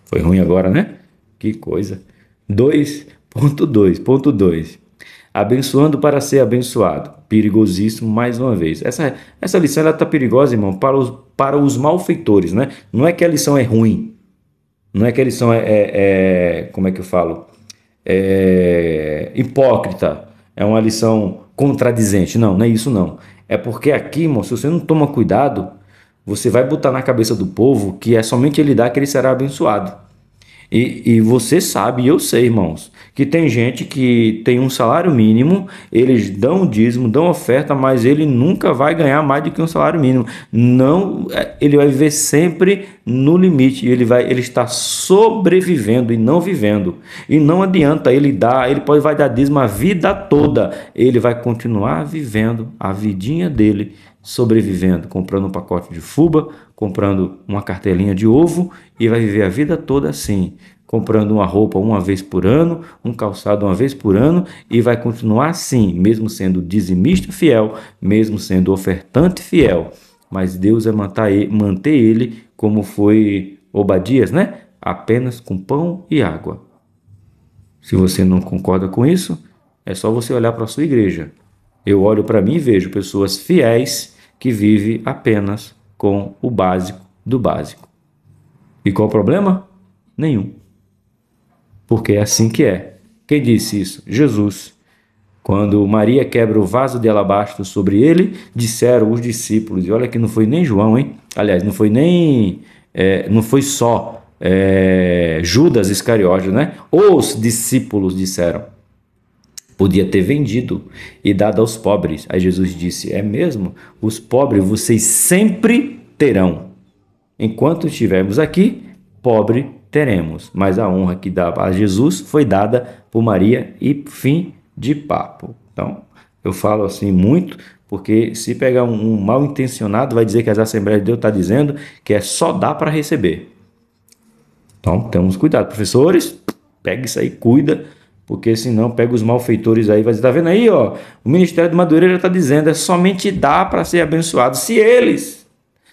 Foi ruim agora, né? Que coisa. 2.2. Abençoando para ser abençoado. Perigosíssimo mais uma vez. Essa lição está perigosa, irmão, para os malfeitores, né? Não é que a lição é ruim. Não é que a lição como é que eu falo? Hipócrita. É uma lição contradizente. Não, não é isso não. É porque aqui, irmão, se você não toma cuidado, você vai botar na cabeça do povo que é somente ele dar que ele será abençoado. E você sabe, e eu sei, irmãos, que tem gente que tem um salário mínimo, eles dão dízimo, dão oferta, mas ele nunca vai ganhar mais do que um salário mínimo. Não, ele vai viver sempre no limite, ele está sobrevivendo e não vivendo. E não adianta vai dar dízimo a vida toda, ele vai continuar vivendo a vidinha dele, sobrevivendo, comprando um pacote de fuba, comprando uma cartelinha de ovo e vai viver a vida toda assim, comprando uma roupa uma vez por ano, um calçado uma vez por ano e vai continuar assim, mesmo sendo dizimista fiel, mesmo sendo ofertante fiel. Mas Deus vai manter ele como foi Obadias, né? Apenas com pão e água. Se você não concorda com isso, é só você olhar para a sua igreja. Eu olho para mim e vejo pessoas fiéis que vivem apenas com o básico do básico. E qual o problema? Nenhum. Porque é assim que é. Quem disse isso? Jesus. Quando Maria quebra o vaso de alabastro sobre ele, disseram os discípulos, e olha que não foi nem João, hein? Aliás, não foi só Judas Iscariotes, né? Os discípulos disseram. Podia ter vendido e dado aos pobres. Aí Jesus disse, é mesmo? Os pobres vocês sempre terão. Enquanto estivermos aqui, pobre teremos. Mas a honra que dá a Jesus foi dada por Maria e fim de papo. Então, eu falo assim muito, porque se pegar um mal intencionado, vai dizer que as Assembleias de Deus estão dizendo que é só dar para receber. Então, temos cuidado. Professores, pega isso aí, cuida, porque senão pega os malfeitores aí, vai dizer, tá vendo aí, ó, o Ministério de Madureira está dizendo, é somente dar para ser abençoado. Se eles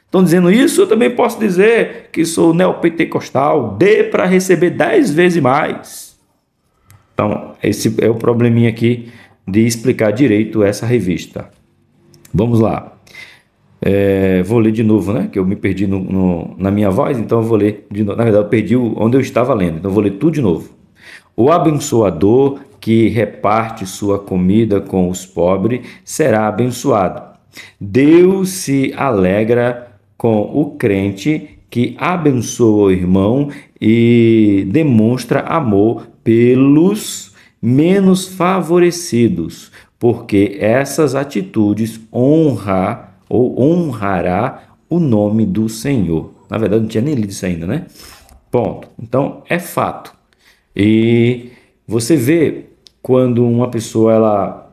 estão dizendo isso, eu também posso dizer que sou neopentecostal, dê para receber 10 vezes mais. Então, esse é o probleminha aqui de explicar direito essa revista. Vamos lá. Vou ler de novo, né? Que eu me perdi na minha voz, então eu vou ler de novo. Na verdade, eu perdi onde eu estava lendo, então eu vou ler tudo de novo. O abençoador que reparte sua comida com os pobres será abençoado. Deus se alegra com o crente que abençoa o irmão e demonstra amor pelos menos favorecidos, porque essas atitudes honrará o nome do Senhor. Na verdade, não tinha nem lido isso ainda, né? Ponto. Então, é fato. E você vê quando uma pessoa ela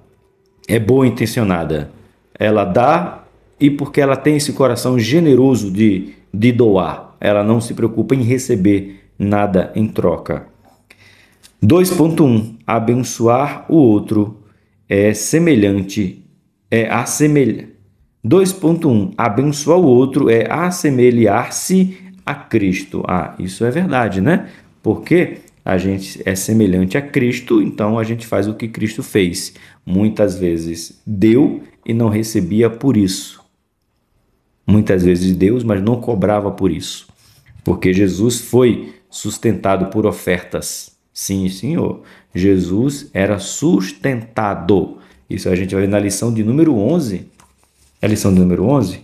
é boa intencionada, ela dá e porque ela tem esse coração generoso de doar, ela não se preocupa em receber nada em troca. 2.1 Abençoar o outro é semelhante, é assemelhar. 2.1 Abençoar o outro é assemelhar-se a Cristo. Isso é verdade, né? Porque a gente é semelhante a Cristo, então a gente faz o que Cristo fez. Muitas vezes deu e não recebia por isso. Muitas vezes deu, mas não cobrava por isso. Porque Jesus foi sustentado por ofertas. Sim, senhor. Jesus era sustentado. Isso a gente vai ver na lição de número 11. É a lição de número 11?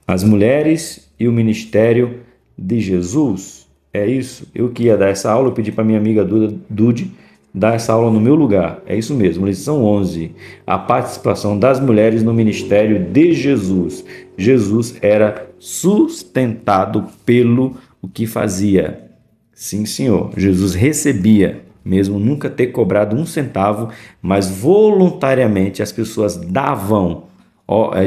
As mulheres e o ministério de Jesus. É isso. Eu que ia dar essa aula, eu pedi para minha amiga Dude dar essa aula no meu lugar. É isso mesmo, lição 11. A participação das mulheres no ministério de Jesus. Jesus era sustentado pelo o que fazia. Sim, senhor. Jesus recebia, mesmo nunca ter cobrado um centavo, mas voluntariamente as pessoas davam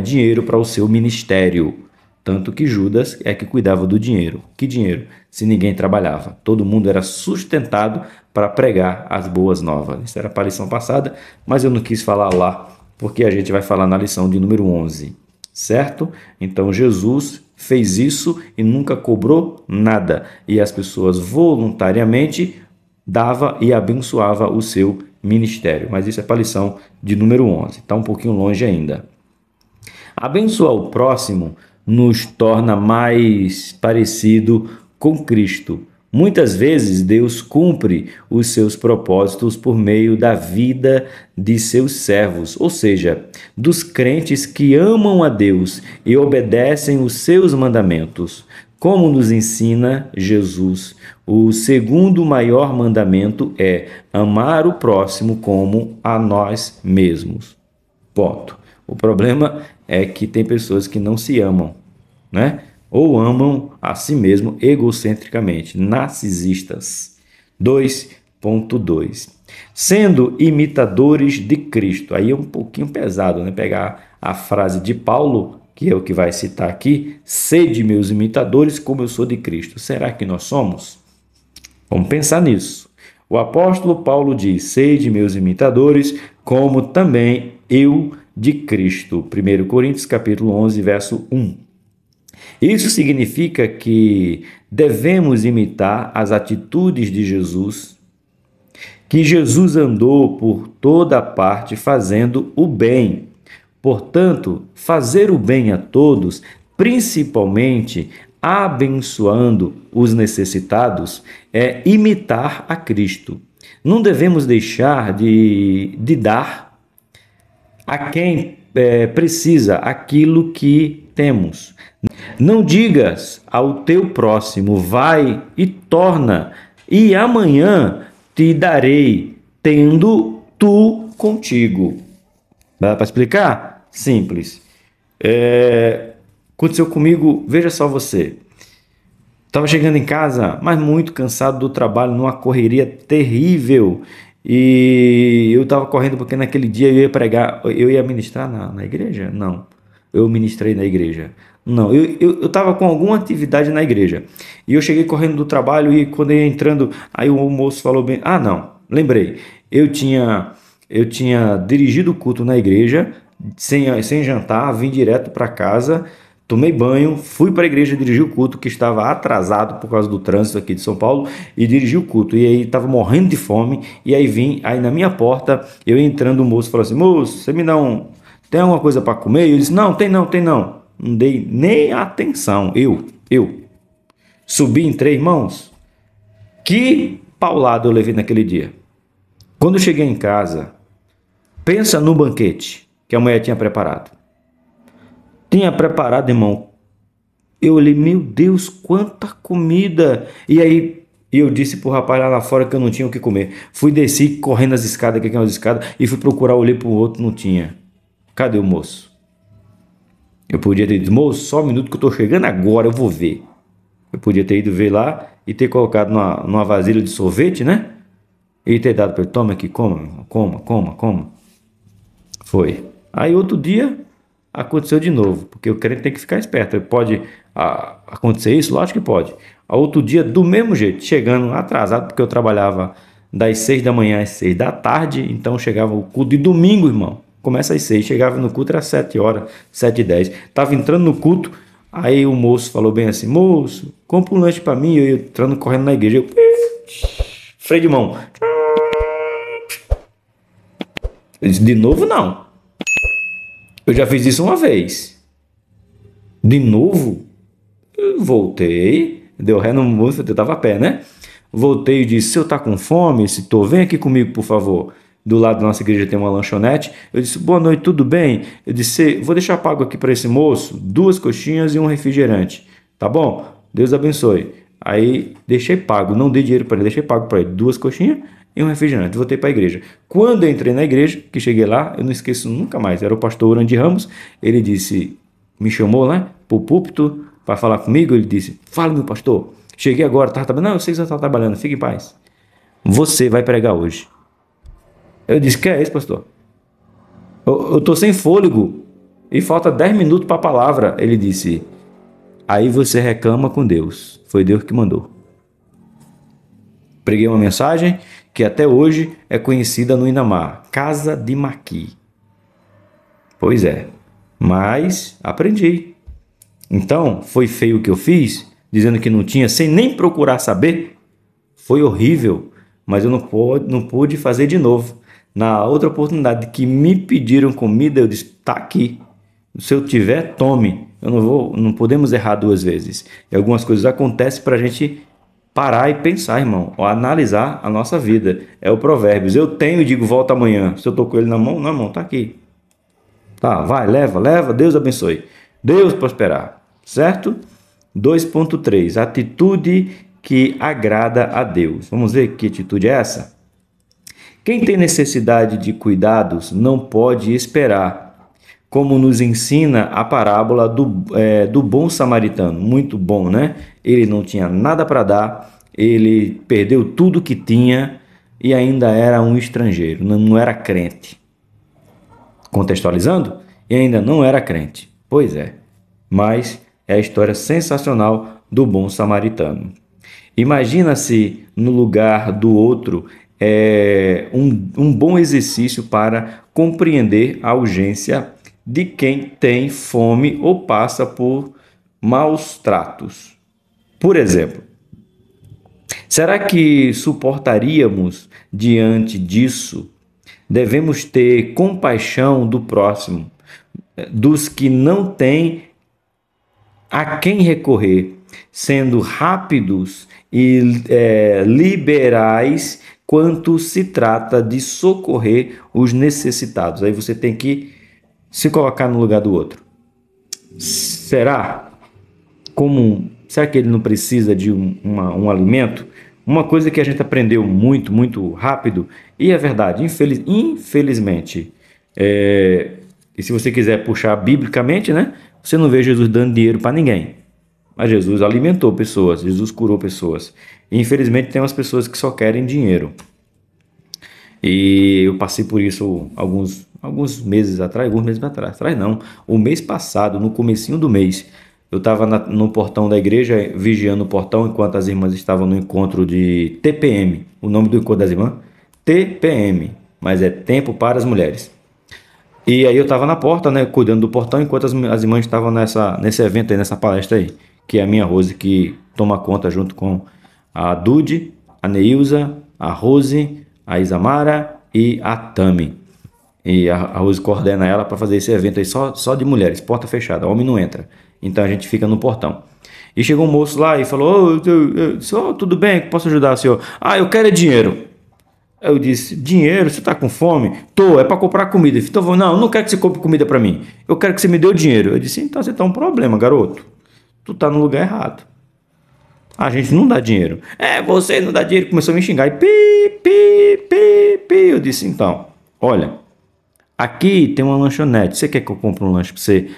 dinheiro para o seu ministério. Tanto que Judas é que cuidava do dinheiro. Que dinheiro? Se ninguém trabalhava. Todo mundo era sustentado para pregar as boas novas. Isso era para a lição passada, mas eu não quis falar lá, porque a gente vai falar na lição de número 11. Certo? Então Jesus fez isso e nunca cobrou nada. E as pessoas voluntariamente dava e abençoava o seu ministério. Mas isso é para a lição de número 11. Está um pouquinho longe ainda. Abençoar o próximo nos torna mais parecido com Cristo. Muitas vezes Deus cumpre os seus propósitos por meio da vida de seus servos, ou seja, dos crentes que amam a Deus e obedecem os seus mandamentos. Como nos ensina Jesus, o segundo maior mandamento é amar o próximo como a nós mesmos. Ponto. O problema é que tem pessoas que não se amam, né? Ou amam a si mesmo egocentricamente, narcisistas. 2.2 Sendo imitadores de Cristo. Aí é um pouquinho pesado, né? Pegar a frase de Paulo, que é o que vai citar aqui, sede meus imitadores como eu sou de Cristo. Será que nós somos? Vamos pensar nisso. O apóstolo Paulo diz, sede meus imitadores como também eu de Cristo. 1 Coríntios capítulo 11, verso 1. Isso significa que devemos imitar as atitudes de Jesus, que Jesus andou por toda parte fazendo o bem. Portanto, fazer o bem a todos, principalmente abençoando os necessitados, é imitar a Cristo. Não devemos deixar de dar a quem precisa aquilo que temos. Não digas ao teu próximo, vai e torna, e amanhã te darei, tendo tu contigo. Dá para explicar? Simples. Aconteceu comigo, veja só você. Estava chegando em casa, mas muito cansado do trabalho, numa correria terrível. E eu estava correndo porque naquele dia eu ia pregar, eu ia ministrar na igreja? Não, eu ministrei na igreja. Não, eu estava com alguma atividade na igreja. E eu cheguei correndo do trabalho e quando eu ia entrando, aí o moço falou bem, não, lembrei, eu tinha dirigido o culto na igreja, sem jantar, vim direto para casa, tomei banho, fui para a igreja dirigir o culto, que estava atrasado por causa do trânsito aqui de São Paulo, e dirigi o culto. E aí estava morrendo de fome, e aí aí na minha porta, eu entrando, o moço falou assim: moço, você me dá tem alguma coisa para comer? Eu disse: não, tem não, tem não. Não dei nem atenção. Eu. Subi, entrei, irmãos. Que paulada eu levei naquele dia. Quando eu cheguei em casa, pensa no banquete que a mulher tinha preparado. Tinha preparado, irmão. Eu olhei, meu Deus, quanta comida. E aí eu disse pro rapaz lá fora que eu não tinha o que comer. Fui descer correndo as escadas, que aqui umas escadas, e fui procurar, olhei pro outro, não tinha. Cadê o moço? Eu podia ter dito: moço, só um minuto que eu tô chegando agora, eu vou ver. Eu podia ter ido ver lá e ter colocado numa vasilha de sorvete, né? E ter dado para ele: toma aqui, coma. Foi. Aí outro dia aconteceu de novo, porque o crente tem que ficar esperto. Pode acontecer isso? Lógico que pode. Aí outro dia, do mesmo jeito, chegando atrasado, porque eu trabalhava das 6 da manhã às 6 da tarde, então chegava o culto de domingo, irmão. Começa às 6, chegava no culto, era 7 horas, 7h10. Tava entrando no culto, aí o moço falou bem assim: moço, compra um lanche para mim. Eu entrando correndo na igreja, freio de mão. Eu disse: de novo não. Eu já fiz isso uma vez. De novo? Eu voltei, deu ré no moço, eu tava a pé, né? Voltei e disse: se eu tá com fome, se tô, vem aqui comigo, por favor. Do lado da nossa igreja tem uma lanchonete. Eu disse: boa noite, tudo bem? Eu disse: vou deixar pago aqui para esse moço 2 coxinhas e um refrigerante. Tá bom? Deus abençoe. Aí deixei pago, não dei dinheiro para ele, deixei pago para ele 2 coxinhas e um refrigerante. Voltei para a igreja. Quando eu entrei na igreja, que cheguei lá, eu não esqueço nunca mais, era o pastor Urandi Ramos. Ele disse, me chamou lá para o púlpito para falar comigo. Ele disse: fala, meu pastor, cheguei agora, estava trabalhando. Não, eu sei que você está trabalhando, fique em paz. Você vai pregar hoje. Eu disse: que é isso, pastor? Eu estou sem fôlego e falta 10 minutos para a palavra. Ele disse: aí você reclama com Deus. Foi Deus que mandou. Preguei uma mensagem que até hoje é conhecida no Inamar: Casa de Maqui. Pois é, mas aprendi. Então, foi feio o que eu fiz, dizendo que não tinha, sem nem procurar saber. Foi horrível, mas eu não pude fazer de novo. Na outra oportunidade que me pediram comida, eu disse: tá aqui. Se eu tiver, tome. Não podemos errar 2 vezes. E algumas coisas acontecem para a gente parar e pensar, irmão, ou analisar a nossa vida. É o Provérbios: eu tenho e digo, volta amanhã. Se eu tô com ele na mão, não, irmão, tá aqui. Tá, vai, leva, Deus abençoe. Deus prosperar, certo? 2.3, atitude que agrada a Deus. Vamos ver que atitude é essa? Quem tem necessidade de cuidados não pode esperar, como nos ensina a parábola do bom samaritano. Muito bom, né? Ele não tinha nada para dar, ele perdeu tudo que tinha e ainda era um estrangeiro, não era crente. Contextualizando, e ainda não era crente. Pois é, mas é a história sensacional do bom samaritano. Imagina se no lugar do outro um bom exercício para compreender a urgência de quem tem fome ou passa por maus tratos. Por exemplo, será que suportaríamos diante disso? Devemos ter compaixão do próximo, dos que não têm a quem recorrer, sendo rápidos e liberais quanto se trata de socorrer os necessitados. Aí você tem que se colocar no lugar do outro. Será que ele não precisa de um alimento? Uma coisa que a gente aprendeu muito, muito rápido, e é verdade, infelizmente, e se você quiser puxar biblicamente, né, você não vê Jesus dando dinheiro para ninguém. Mas Jesus alimentou pessoas, Jesus curou pessoas. E, infelizmente, tem umas pessoas que só querem dinheiro. E eu passei por isso alguns meses atrás, o mês passado, no comecinho do mês, eu estava no portão da igreja, vigiando o portão, enquanto as irmãs estavam no encontro de TPM. O nome do encontro das irmãs? TPM, mas é Tempo para as Mulheres. E aí eu estava na porta, né, cuidando do portão, enquanto as irmãs estavam nesse evento aí, nessa palestra aí, que é a minha Rose que toma conta junto com a Dude, a Neilza, a Rose, a Isamara e a Tami. E a Rose coordena ela para fazer esse evento aí só de mulheres, porta fechada, homem não entra. Então a gente fica no portão. E chegou um moço lá e falou: senhor, tudo bem? Posso ajudar, senhor? Ah, eu quero é dinheiro. Eu disse: dinheiro? Você tá com fome? Tô, é para comprar comida. Ele falou: não, eu não quero que você compre comida para mim. Eu quero que você me dê o dinheiro. Eu disse: então você tá um problema, garoto. Tu tá no lugar errado. A gente não dá dinheiro. É, você não dá dinheiro. Começou a me xingar. E pi. Eu disse: então, olha, aqui tem uma lanchonete. Você quer que eu compre um lanche para você?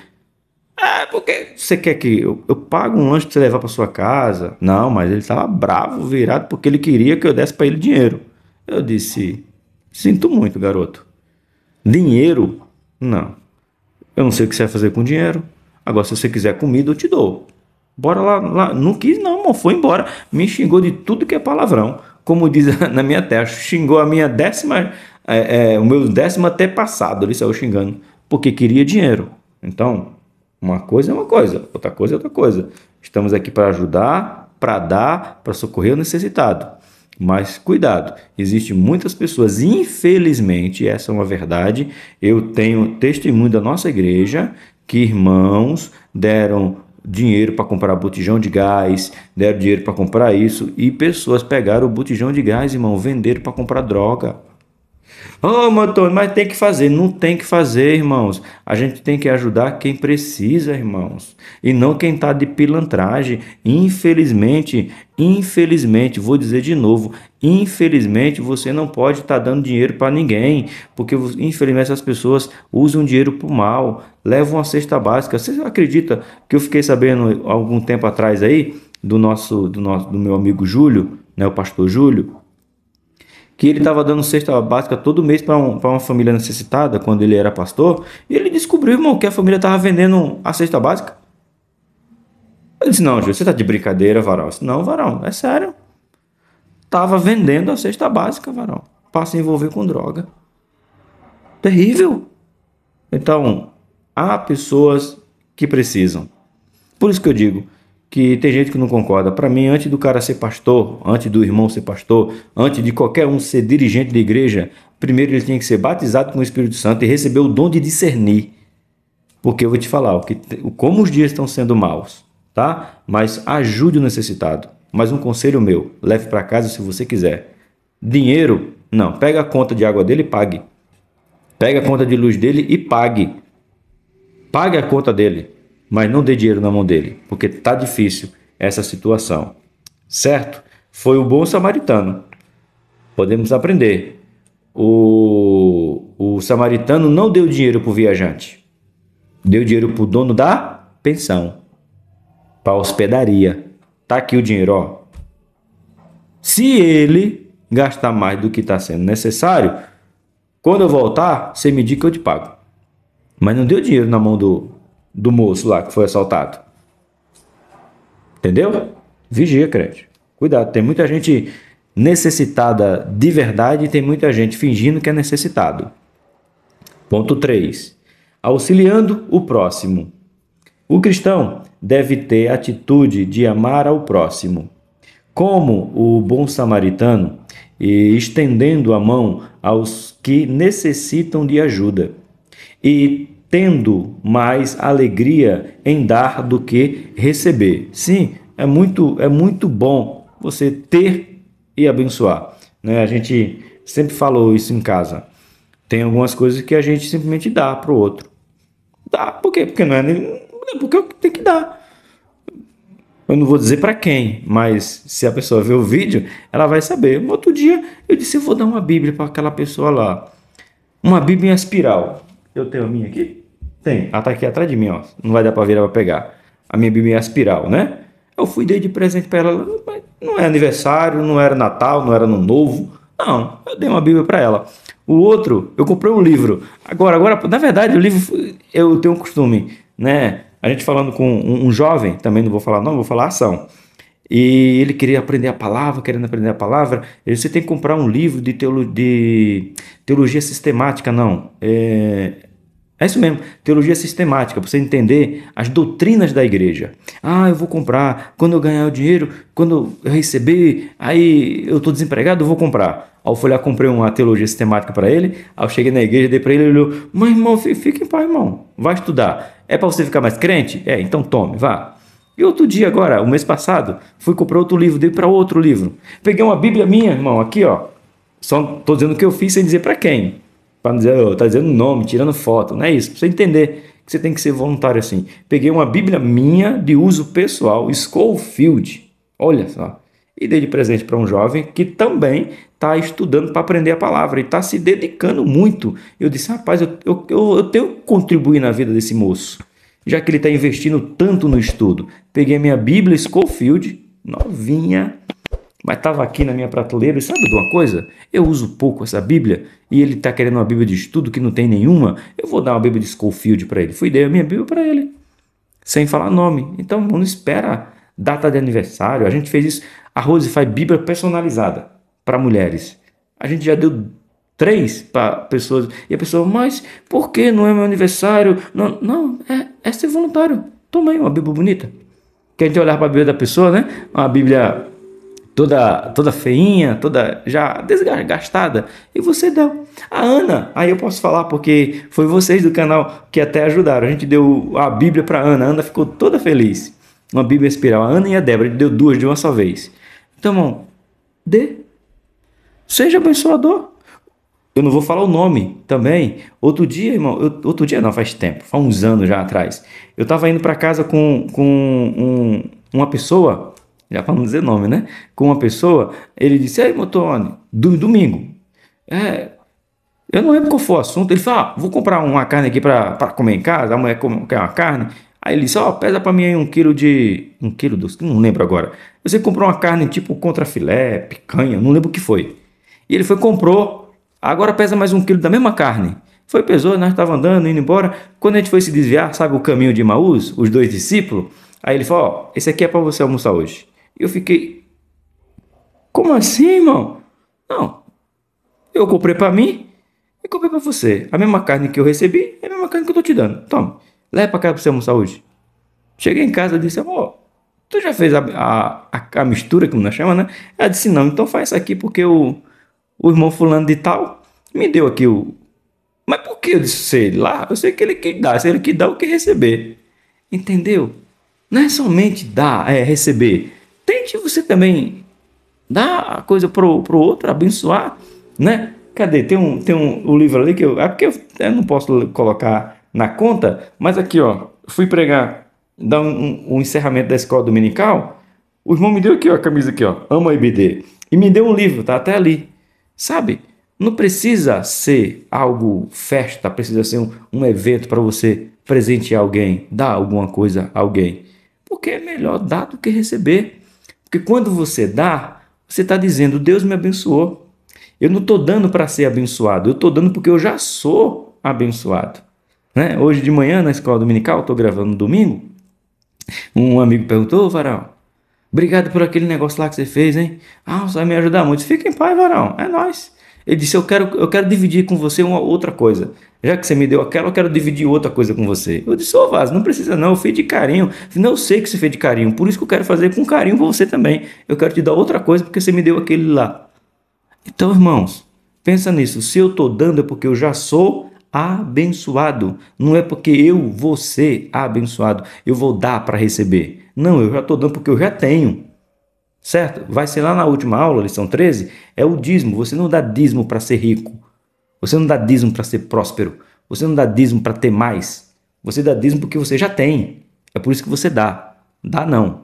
Ah, porque você quer que eu pague um lanche para você levar para sua casa? Não, mas ele estava bravo, virado, porque ele queria que eu desse para ele dinheiro. Eu disse: sinto muito, garoto. Dinheiro? Não. Eu não sei o que você vai fazer com dinheiro. Agora, se você quiser comida, eu te dou. Bora lá. Não quis, não, irmão. Foi embora. Me xingou de tudo que é palavrão. Como diz na minha terra, xingou a minha décima, o meu décimo até passado. Ele saiu xingando. Porque queria dinheiro. Então, uma coisa é uma coisa, outra coisa é outra coisa. Estamos aqui para ajudar, para dar, para socorrer o necessitado. Mas cuidado, existem muitas pessoas, infelizmente, essa é uma verdade. Eu tenho testemunho da nossa igreja que irmãos deram dinheiro para comprar botijão de gás, deram dinheiro para comprar isso, e pessoas pegaram o botijão de gás, irmão, venderam para comprar droga. Ô, Antônio, mas tem que fazer. Não tem que fazer, irmãos. A gente tem que ajudar quem precisa, irmãos. E não quem está de pilantragem. Infelizmente, vou dizer de novo, infelizmente você não pode estar dando dinheiro para ninguém, porque infelizmente essas pessoas usam dinheiro para o mal, levam a cesta básica. Você acredita que eu fiquei sabendo algum tempo atrás aí do meu amigo Júlio, né, o pastor Júlio? Que ele estava dando cesta básica todo mês para uma família necessitada, quando ele era pastor, e ele descobriu, irmão, que a família estava vendendo a cesta básica. Eu disse: não, Júlio, você está de brincadeira, varão? Eu disse: não, varão, é sério. Estava vendendo a cesta básica, varão, para se envolver com droga. Terrível. Então, há pessoas que precisam. Por isso que eu digo que tem gente que não concorda. Para mim, antes do cara ser pastor, antes do irmão ser pastor, antes de qualquer um ser dirigente da igreja, primeiro ele tinha que ser batizado com o Espírito Santo e receber o dom de discernir. Porque eu vou te falar como os dias estão sendo maus, tá? Mas ajude o necessitado. Mas um conselho meu: leve para casa se você quiser. Dinheiro, não. Pega a conta de água dele e pague. Pega a conta de luz dele e pague. Pague a conta dele, mas não dê dinheiro na mão dele, porque tá difícil essa situação. Certo? Foi o bom samaritano. Podemos aprender. O samaritano não deu dinheiro para o viajante. Deu dinheiro para o dono da pensão, para a hospedaria. Tá aqui o dinheiro, ó. Se ele gastar mais do que está sendo necessário, quando eu voltar, você me diz que eu te pago. Mas não deu dinheiro na mão do moço lá que foi assaltado. Entendeu? Vigia, crente. Cuidado, tem muita gente necessitada de verdade e tem muita gente fingindo que é necessitado. Ponto 3. Auxiliando o próximo. O cristão deve ter a atitude de amar ao próximo, como o bom samaritano, e estendendo a mão aos que necessitam de ajuda, e tendo mais alegria em dar do que receber. Sim, é muito bom você ter e abençoar, né? A gente sempre falou isso em casa. Tem algumas coisas que a gente simplesmente dá para o outro. Dá, por quê? Porque não é porque eu tenho que dar. Eu não vou dizer para quem, mas se a pessoa ver o vídeo, ela vai saber. No outro dia, eu disse: eu vou dar uma Bíblia para aquela pessoa lá. Uma Bíblia em espiral. Eu tenho a minha aqui? Tem. Ela tá aqui atrás de mim, ó. Não vai dar para virar para pegar. A minha Bíblia em espiral, né? Eu fui dei de presente para ela. Não é aniversário, não era Natal, não era Ano Novo. Não, eu dei uma Bíblia para ela. O outro, eu comprei um livro. Agora, na verdade, o livro, eu tenho um costume, né? A gente falando com um jovem, também não vou falar não, vou falar ação. E ele queria aprender a palavra, querendo aprender a palavra. Você tem que comprar um livro de teologia sistemática, não. É isso mesmo, teologia sistemática, para você entender as doutrinas da igreja. Ah, eu vou comprar, quando eu ganhar o dinheiro, quando eu receber, aí eu estou desempregado, eu vou comprar. Aí eu fui lá, comprei uma teologia sistemática para ele, aí eu cheguei na igreja, dei para ele, ele olhou, mas irmão, fica em paz, irmão, vai estudar. É para você ficar mais crente? É, então tome, vá. E outro dia agora, o mês passado, fui comprar outro livro, dei para outro livro. Peguei uma Bíblia minha, irmão, aqui ó, só estou dizendo o que eu fiz sem dizer para quem. Para não dizer, tá dizendo nome, tirando foto, não é isso. Para você entender que você tem que ser voluntário assim. Peguei uma Bíblia minha de uso pessoal, Scofield, olha só, e dei de presente para um jovem que também está estudando para aprender a palavra e está se dedicando muito. Eu disse, rapaz, eu tenho que contribuir na vida desse moço, já que ele está investindo tanto no estudo. Peguei a minha Bíblia Scofield, novinha, mas estava aqui na minha prateleira e sabe de uma coisa? Eu uso pouco essa Bíblia e ele está querendo uma Bíblia de estudo que não tem nenhuma. Eu vou dar uma Bíblia de Scofield para ele. Fui dar a minha Bíblia para ele, sem falar nome. Então não espera data de aniversário. A gente fez isso. A Rose faz Bíblia personalizada para mulheres. A gente já deu 3 para pessoas. E a pessoa, mas por que não é meu aniversário? Não, não é ser voluntário. Tomei uma Bíblia bonita. Que a gente olhar para a Bíblia da pessoa, né? Uma Bíblia toda feinha, toda já desgastada, e você deu. A Ana, aí eu posso falar porque foi vocês do canal que até ajudaram. A gente deu a Bíblia para Ana, a Ana ficou toda feliz. Uma Bíblia espiral, a Ana e a Débora, a gente deu 2 de uma só vez. Então, irmão, dê. Seja abençoador. Eu não vou falar o nome também. Outro dia, irmão, outro dia não, faz tempo, faz uns anos já atrás. Eu estava indo para casa com uma pessoa, já para não dizer nome, né? Com uma pessoa, ele disse, ei, Motone, domingo. Eu não lembro qual foi o assunto. Ele falou, vou comprar uma carne aqui para comer em casa, a mulher quer uma carne. Aí ele disse, pesa para mim aí 1 quilo de... 1 quilo doce, não lembro agora. Você comprou uma carne tipo contrafilé, picanha, não lembro o que foi. E ele foi, comprou, agora pesa mais 1 quilo da mesma carne. Foi, pesou, nós estávamos andando, indo embora. Quando a gente foi se desviar, sabe o caminho de Emaús, os 2 discípulos? Aí ele falou, esse aqui é para você almoçar hoje. E eu fiquei, como assim, irmão? Não, eu comprei para mim e comprei para você. A mesma carne que eu recebi é a mesma carne que eu estou te dando. Toma, leva para casa para você almoçar hoje. Cheguei em casa e disse, amor, tu já fez a mistura, como nós chamamos, né? Ela disse, não, então faz isso aqui porque o irmão fulano de tal me deu aqui o... Mas por que? Eu disse, sei lá, eu sei que ele que dá, se ele que dá, o que receber. Entendeu? Não é somente dar, receber. Tente você também dar a coisa pro outro, abençoar, né? Cadê? Tem um livro ali que eu... É porque eu não posso colocar na conta, mas aqui, ó, fui pregar, dar um encerramento da escola dominical, o irmão me deu aqui, ó, a camisa aqui, ó, Amo a IBD, e me deu um livro, tá até ali, sabe? Não precisa ser algo festa, precisa ser um evento para você presentear alguém, dar alguma coisa a alguém, porque é melhor dar do que receber, porque quando você dá, você está dizendo, Deus me abençoou, eu não estou dando para ser abençoado, eu estou dando porque eu já sou abençoado. Né? Hoje de manhã, na escola dominical, estou gravando no domingo, um amigo perguntou, Varão, obrigado por aquele negócio lá que você fez, hein? Você vai me ajudar muito. Fica em paz, Varão, é nóis. Ele disse, eu quero dividir com você uma outra coisa. Já que você me deu aquela, eu quero dividir outra coisa com você. Eu disse, Vaz, não precisa não, eu fiz de carinho. Não, eu sei que você fez de carinho, por isso que eu quero fazer com carinho com você também. Eu quero te dar outra coisa porque você me deu aquele lá. Então, irmãos, pensa nisso. Se eu estou dando é porque eu já sou abençoado. Não é porque eu vou ser abençoado, eu vou dar para receber. Não, eu já estou dando porque eu já tenho. Certo? Vai ser lá na última aula, lição 13, é o dízimo. Você não dá dízimo para ser rico. Você não dá dízimo para ser próspero. Você não dá dízimo para ter mais. Você dá dízimo porque você já tem. É por isso que você dá. Dá não.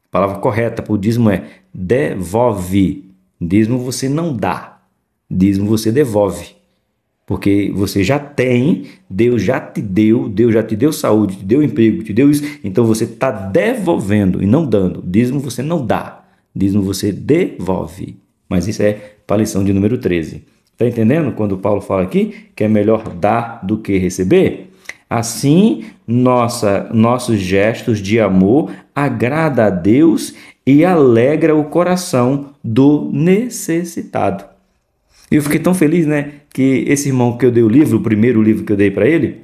A palavra correta para o dízimo é devolve. Dízimo você não dá. Dízimo você devolve. Porque você já tem, Deus já te deu saúde, te deu emprego, te deu isso. Então você está devolvendo e não dando. Dízimo você não dá. Dízimo você devolve. Mas isso é para a lição de número 13. Está entendendo quando Paulo fala aqui que é melhor dar do que receber? Assim, nossos gestos de amor agrada a Deus e alegra o coração do necessitado. E eu fiquei tão feliz, né, que esse irmão que eu dei o livro, o primeiro livro que eu dei para ele,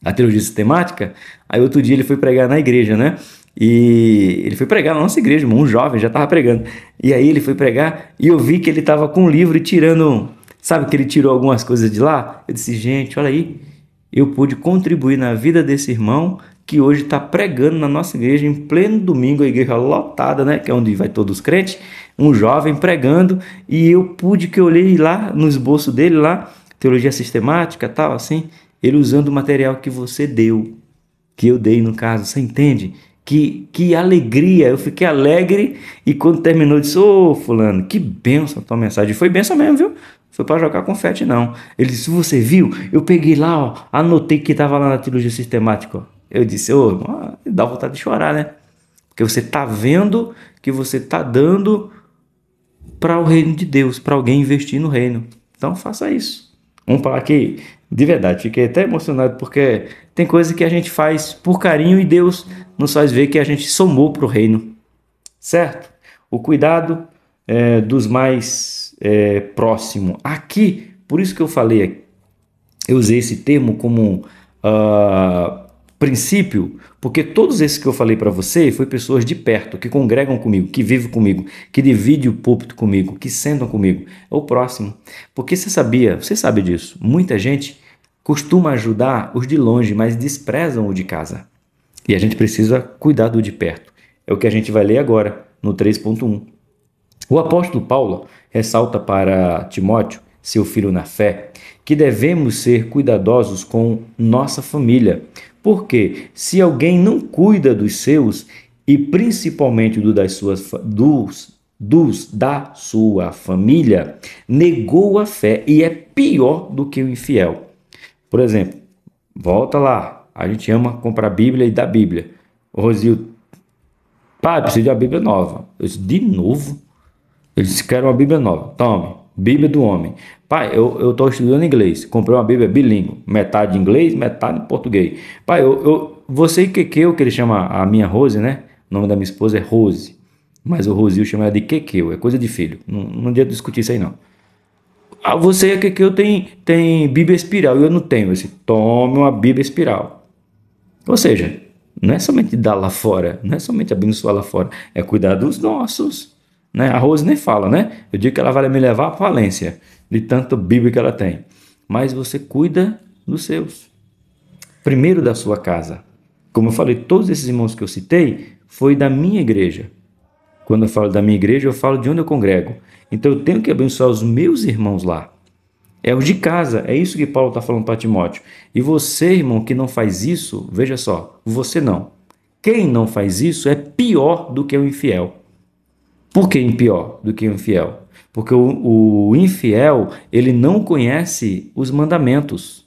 a teologia sistemática. Aí outro dia ele foi pregar na igreja, né? E ele foi pregar na nossa igreja, um jovem já estava pregando. E aí ele foi pregar e eu vi que ele estava com um livro e tirando, sabe que ele tirou algumas coisas de lá? Eu disse, gente, olha aí, eu pude contribuir na vida desse irmão que hoje está pregando na nossa igreja em pleno domingo, a igreja lotada, né? Que é onde vai todos os crentes, um jovem pregando, e eu pude que eu olhei lá no esboço dele lá, teologia sistemática, tal, assim, ele usando o material que você deu, que eu dei no caso, você entende? Que alegria, eu fiquei alegre e quando terminou eu disse, ô fulano, que bênção a tua mensagem, foi bênção mesmo, viu? Foi para jogar confete não. Ele disse, você viu? Eu peguei lá, ó, anotei que estava lá na teologia sistemática, ó. Eu disse, ô, dá vontade de chorar, né? Porque você está vendo que você está dando para o reino de Deus, para alguém investir no reino. Então faça isso. Vamos falar aqui, de verdade, fiquei até emocionado porque tem coisa que a gente faz por carinho e Deus nos faz ver que a gente somou para o reino, certo? O cuidado dos mais próximos. Aqui, por isso que eu falei, eu usei esse termo como princípio, porque todos esses que eu falei para você foi pessoas de perto, que congregam comigo, que vivem comigo, que dividem o púlpito comigo, que sentam comigo. É o próximo. Porque você sabe disso, muita gente costuma ajudar os de longe, mas desprezam o de casa. E a gente precisa cuidar do de perto. É o que a gente vai ler agora, no 3.1. O apóstolo Paulo ressalta para Timóteo, seu filho na fé, que devemos ser cuidadosos com nossa família, porque se alguém não cuida dos seus, e principalmente da sua família, negou a fé e é pior do que o infiel. Por exemplo, volta lá, a gente ama comprar Bíblia e dar Bíblia. O Rosil, pai, preciso de uma Bíblia nova. Eu disse, de novo? Eles querem uma Bíblia nova. Tome, Bíblia do homem. Pai, eu estou estudando inglês. Comprei uma Bíblia bilíngue. Metade em inglês, metade em português. Pai, você e Quequeu, que ele chama a minha Rose, né? O nome da minha esposa é Rose. Mas o Rosil chama ela de Quequeu. É coisa de filho. Não adianta discutir isso aí, não. Ah, você e Quequeu tem Bíblia espiral e eu não tenho. Eu disse, tome uma Bíblia espiral. Ou seja, não é somente dar lá fora, não é somente abençoar lá fora, é cuidar dos nossos. Né? A Rose nem fala, né? Eu digo que ela vai me levar à falência de tanta Bíblia que ela tem. Mas você cuida dos seus. Primeiro da sua casa. Como eu falei, todos esses irmãos que eu citei foi da minha igreja. Quando eu falo da minha igreja, eu falo de onde eu congrego. Então eu tenho que abençoar os meus irmãos lá. É os de casa, é isso que Paulo está falando para Timóteo. E você, irmão, que não faz isso, veja só, você não. Quem não faz isso é pior do que o infiel. Por que pior do que o infiel? Porque o infiel, ele não conhece os mandamentos.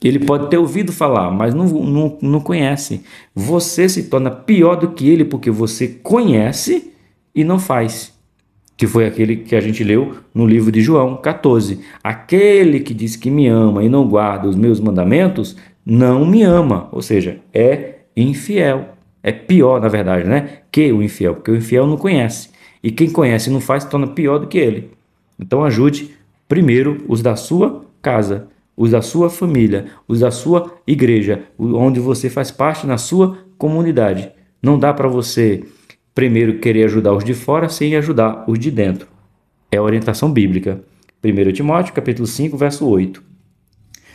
Ele pode ter ouvido falar, mas não conhece. Você se torna pior do que ele porque você conhece e não faz. Que foi aquele que a gente leu no livro de João 14. Aquele que diz que me ama e não guarda os meus mandamentos, não me ama. Ou seja, é infiel. É pior, na verdade, né? Que o infiel, porque o infiel não conhece. E quem conhece e não faz, se torna pior do que ele. Então ajude primeiro os da sua casa, os da sua família, os da sua igreja, onde você faz parte na sua comunidade. Não dá para você primeiro querer ajudar os de fora sem ajudar os de dentro. É a orientação bíblica. 1 Timóteo, capítulo 5, verso 8.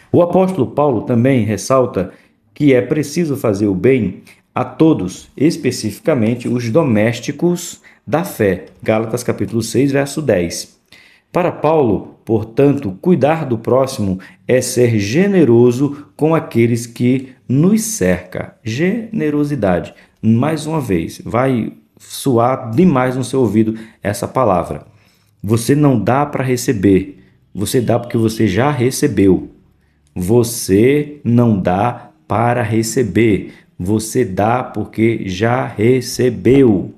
O apóstolo Paulo também ressalta que é preciso fazer o bem a todos, especificamente os domésticos da fé. Gálatas, capítulo 6, verso 10. Para Paulo, portanto, cuidar do próximo é ser generoso com aqueles que nos cercam. Generosidade. Mais uma vez, vai soar demais no seu ouvido essa palavra. Você não dá para receber, você dá porque você já recebeu. Você não dá para receber, você dá porque já recebeu.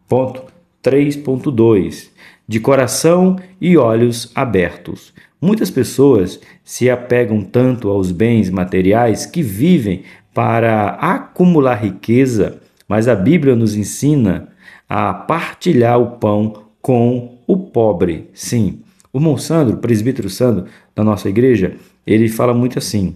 Ponto 3.2. De coração e olhos abertos. Muitas pessoas se apegam tanto aos bens materiais que vivem para acumular riqueza, mas a Bíblia nos ensina a partilhar o pão com o pobre. Sim, o irmão Sandro, presbítero Sandro da nossa igreja, ele fala muito assim,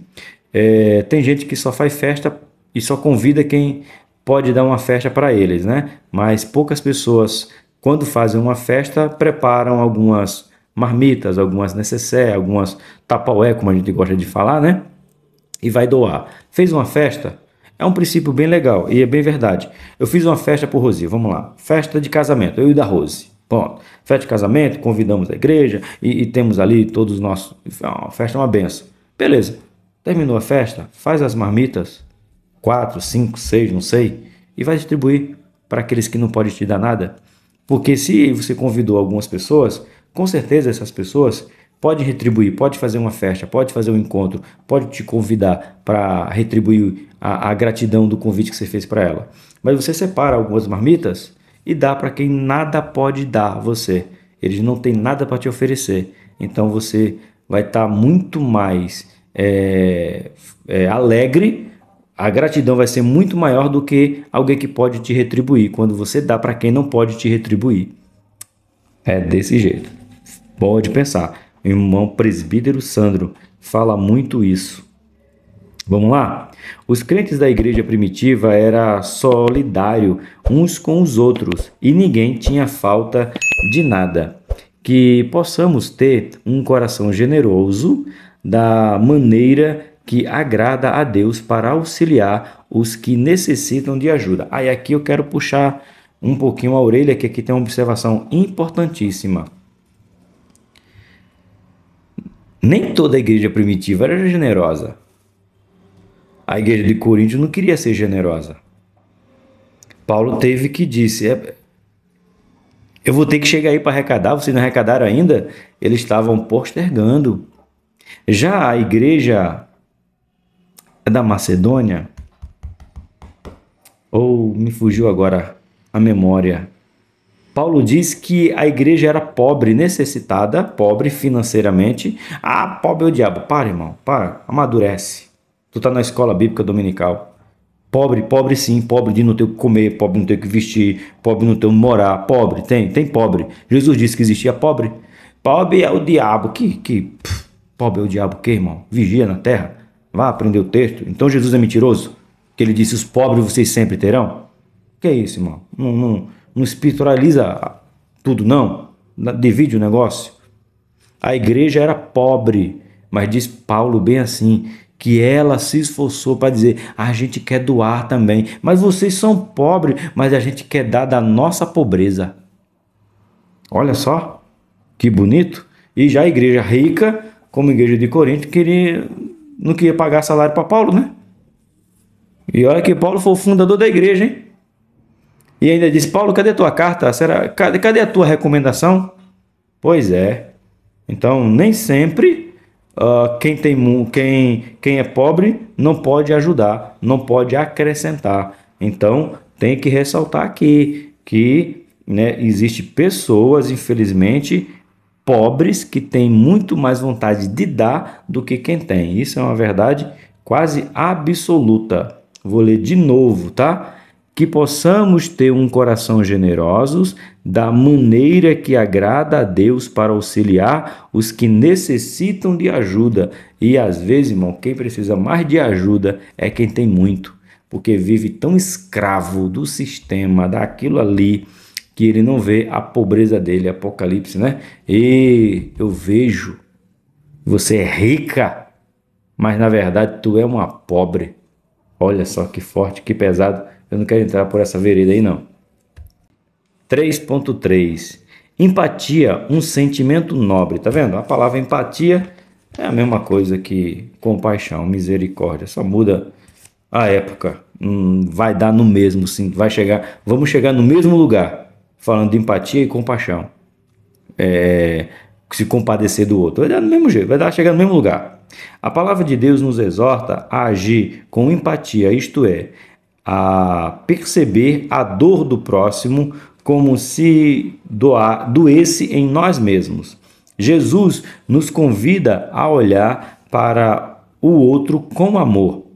Tem gente que só faz festa e só convida quem pode dar uma festa para eles, né? Mas poucas pessoas, quando fazem uma festa, preparam algumas marmitas, algumas necessaires, algumas tapaué, como a gente gosta de falar, né? E vai doar. Fez uma festa? É um princípio bem legal e é bem verdade. Eu fiz uma festa por Rosi, vamos lá. Festa de casamento, eu e da Rose. Pronto. Festa de casamento, convidamos a igreja e temos ali todos os nossos. A festa é uma benção. Beleza. Terminou a festa, faz as marmitas, 4, 5, 6, não sei, e vai distribuir para aqueles que não podem te dar nada. Porque se você convidou algumas pessoas, com certeza essas pessoas podem retribuir, pode fazer uma festa, pode fazer um encontro, pode te convidar para retribuir a gratidão do convite que você fez para ela. Mas você separa algumas marmitas e dá para quem nada pode dar a você. Eles não têm nada para te oferecer. Então você vai estar muito mais alegre, a gratidão vai ser muito maior do que alguém que pode te retribuir, quando você dá para quem não pode te retribuir. É desse jeito. Pode pensar. O irmão presbítero Sandro fala muito isso. Vamos lá? Os crentes da igreja primitiva eram solidários uns com os outros e ninguém tinha falta de nada. Que possamos ter um coração generoso da maneira que agrada a Deus para auxiliar os que necessitam de ajuda. Aí aqui eu quero puxar um pouquinho a orelha, que aqui tem uma observação importantíssima. Nem toda a igreja primitiva era generosa. A igreja de Corinto não queria ser generosa. Paulo teve que disse, eu vou ter que chegar aí para arrecadar, vocês não arrecadaram ainda? Eles estavam postergando. Já a igreja da Macedônia, ou me fugiu agora a memória, Paulo diz que a igreja era pobre, necessitada, pobre financeiramente. Ah, pobre é o diabo. Para, irmão, para, amadurece. Tu tá na escola bíblica dominical. Pobre, pobre sim, pobre de não ter o que comer, pobre de não ter o que vestir, pobre de não ter onde morar, pobre, tem pobre. Jesus disse que existia pobre. Pobre é o diabo, pobre é o diabo o quê, irmão? Vigia na terra, vá aprender o texto. Então Jesus é mentiroso? Que ele disse, os pobres vocês sempre terão? Que é isso, irmão? Não espiritualiza tudo, não. Divide o negócio. A igreja era pobre, mas diz Paulo bem assim, que ela se esforçou para dizer, a gente quer doar também, mas vocês são pobres, mas a gente quer dar da nossa pobreza. Olha só, que bonito. E já a igreja rica, como a igreja de Corinto, não queria pagar salário para Paulo, né? E olha que Paulo foi o fundador da igreja, hein? E ainda disse, Paulo, cadê a tua carta? Cadê a tua recomendação? Pois é. Então, nem sempre quem é pobre não pode ajudar, não pode acrescentar. Então, tem que ressaltar aqui que, né, existe pessoas, infelizmente, pobres que têm muito mais vontade de dar do que quem tem. Isso é uma verdade quase absoluta. Vou ler de novo, tá? Que possamos ter um coração generoso da maneira que agrada a Deus para auxiliar os que necessitam de ajuda. E às vezes, irmão, quem precisa mais de ajuda é quem tem muito, porque vive tão escravo do sistema, daquilo ali, que ele não vê a pobreza dele. Apocalipse, né? E eu vejo, você é rica, mas na verdade tu é uma pobre. Olha só que forte, que pesado. Eu não quero entrar por essa vereda aí, não. 3.3. Empatia, um sentimento nobre. Tá vendo? A palavra empatia é a mesma coisa que compaixão, misericórdia. Só muda a época. Vai dar no mesmo, sim. Vamos chegar no mesmo lugar, falando de empatia e compaixão. Se compadecer do outro. Vai dar no mesmo jeito, chegar no mesmo lugar. A palavra de Deus nos exorta a agir com empatia, isto é, a perceber a dor do próximo como se doesse em nós mesmos. Jesus nos convida a olhar para o outro com amor.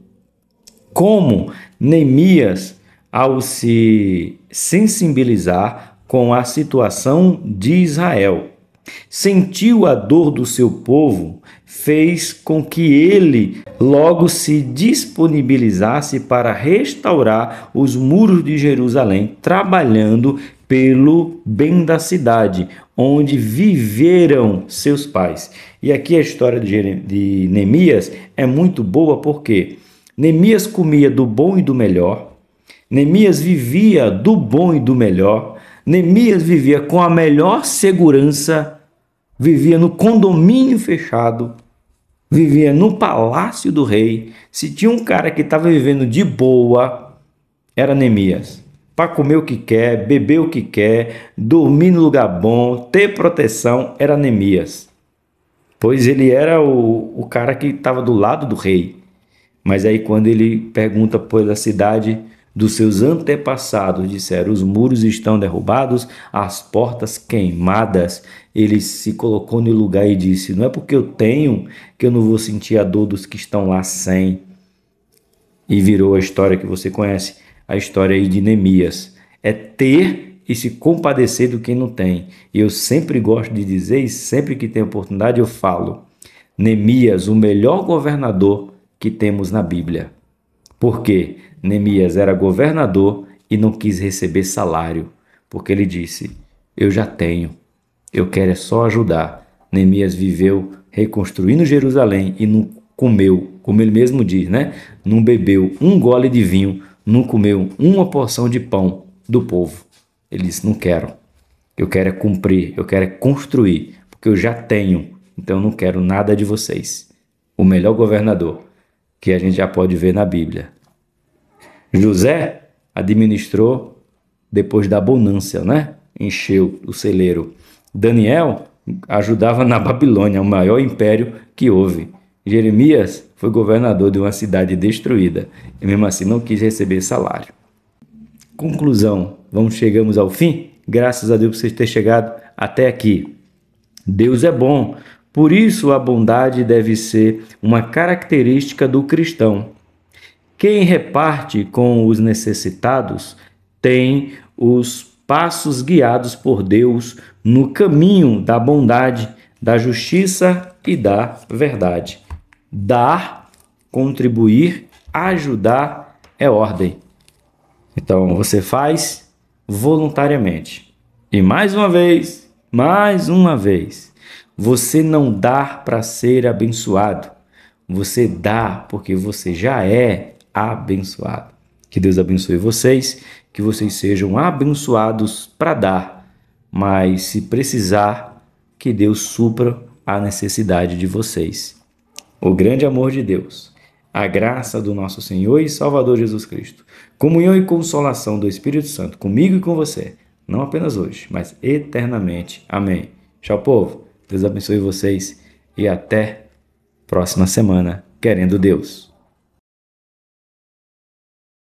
Como Neemias, ao se sensibilizar com a situação de Israel. sentiu a dor do seu povo, fez com que ele logo se disponibilizasse para restaurar os muros de Jerusalém, trabalhando pelo bem da cidade, onde viveram seus pais. E aqui a história de Neemias é muito boa porque Neemias comia do bom e do melhor, Neemias vivia do bom e do melhor, Neemias vivia com a melhor segurança, vivia no condomínio fechado, vivia no palácio do rei. Se tinha um cara que estava vivendo de boa, era Neemias. Para comer o que quer, beber o que quer, dormir no lugar bom, ter proteção, era Neemias. Pois ele era o cara que estava do lado do rei. Mas aí quando ele pergunta pela cidade dos seus antepassados, disseram, os muros estão derrubados, as portas queimadas. Ele se colocou no lugar e disse, não é porque eu tenho que eu não vou sentir a dor dos que estão lá sem. E virou a história que você conhece, a história aí de Neemias. É ter e se compadecer do quem não tem. E eu sempre gosto de dizer, e sempre que tem oportunidade eu falo, Neemias, o melhor governador que temos na Bíblia. Por quê? Neemias era governador e não quis receber salário, porque ele disse, eu já tenho, eu quero é só ajudar. Neemias viveu reconstruindo Jerusalém e não comeu, como ele mesmo diz, né? Não bebeu um gole de vinho, não comeu uma porção de pão do povo. Ele disse, não quero, eu quero é cumprir, eu quero é construir, porque eu já tenho, então eu não quero nada de vocês. O melhor governador que a gente já pode ver na Bíblia. José administrou depois da bonança, né? Encheu o celeiro. Daniel ajudava na Babilônia, o maior império que houve. Jeremias foi governador de uma cidade destruída e mesmo assim não quis receber salário. Conclusão, chegamos ao fim? Graças a Deus por você ter chegado até aqui. Deus é bom, por isso a bondade deve ser uma característica do cristão. Quem reparte com os necessitados tem os passos guiados por Deus no caminho da bondade, da justiça e da verdade. Dar, contribuir, ajudar é ordem. Então você faz voluntariamente. E mais uma vez, você não dá para ser abençoado. Você dá porque você já é abençoado. Que Deus abençoe vocês, que vocês sejam abençoados para dar, mas se precisar, que Deus supra a necessidade de vocês. O grande amor de Deus, a graça do nosso Senhor e Salvador Jesus Cristo, comunhão e consolação do Espírito Santo comigo e com você, não apenas hoje, mas eternamente. Amém. Tchau, povo. Deus abençoe vocês e até próxima semana, querendo Deus.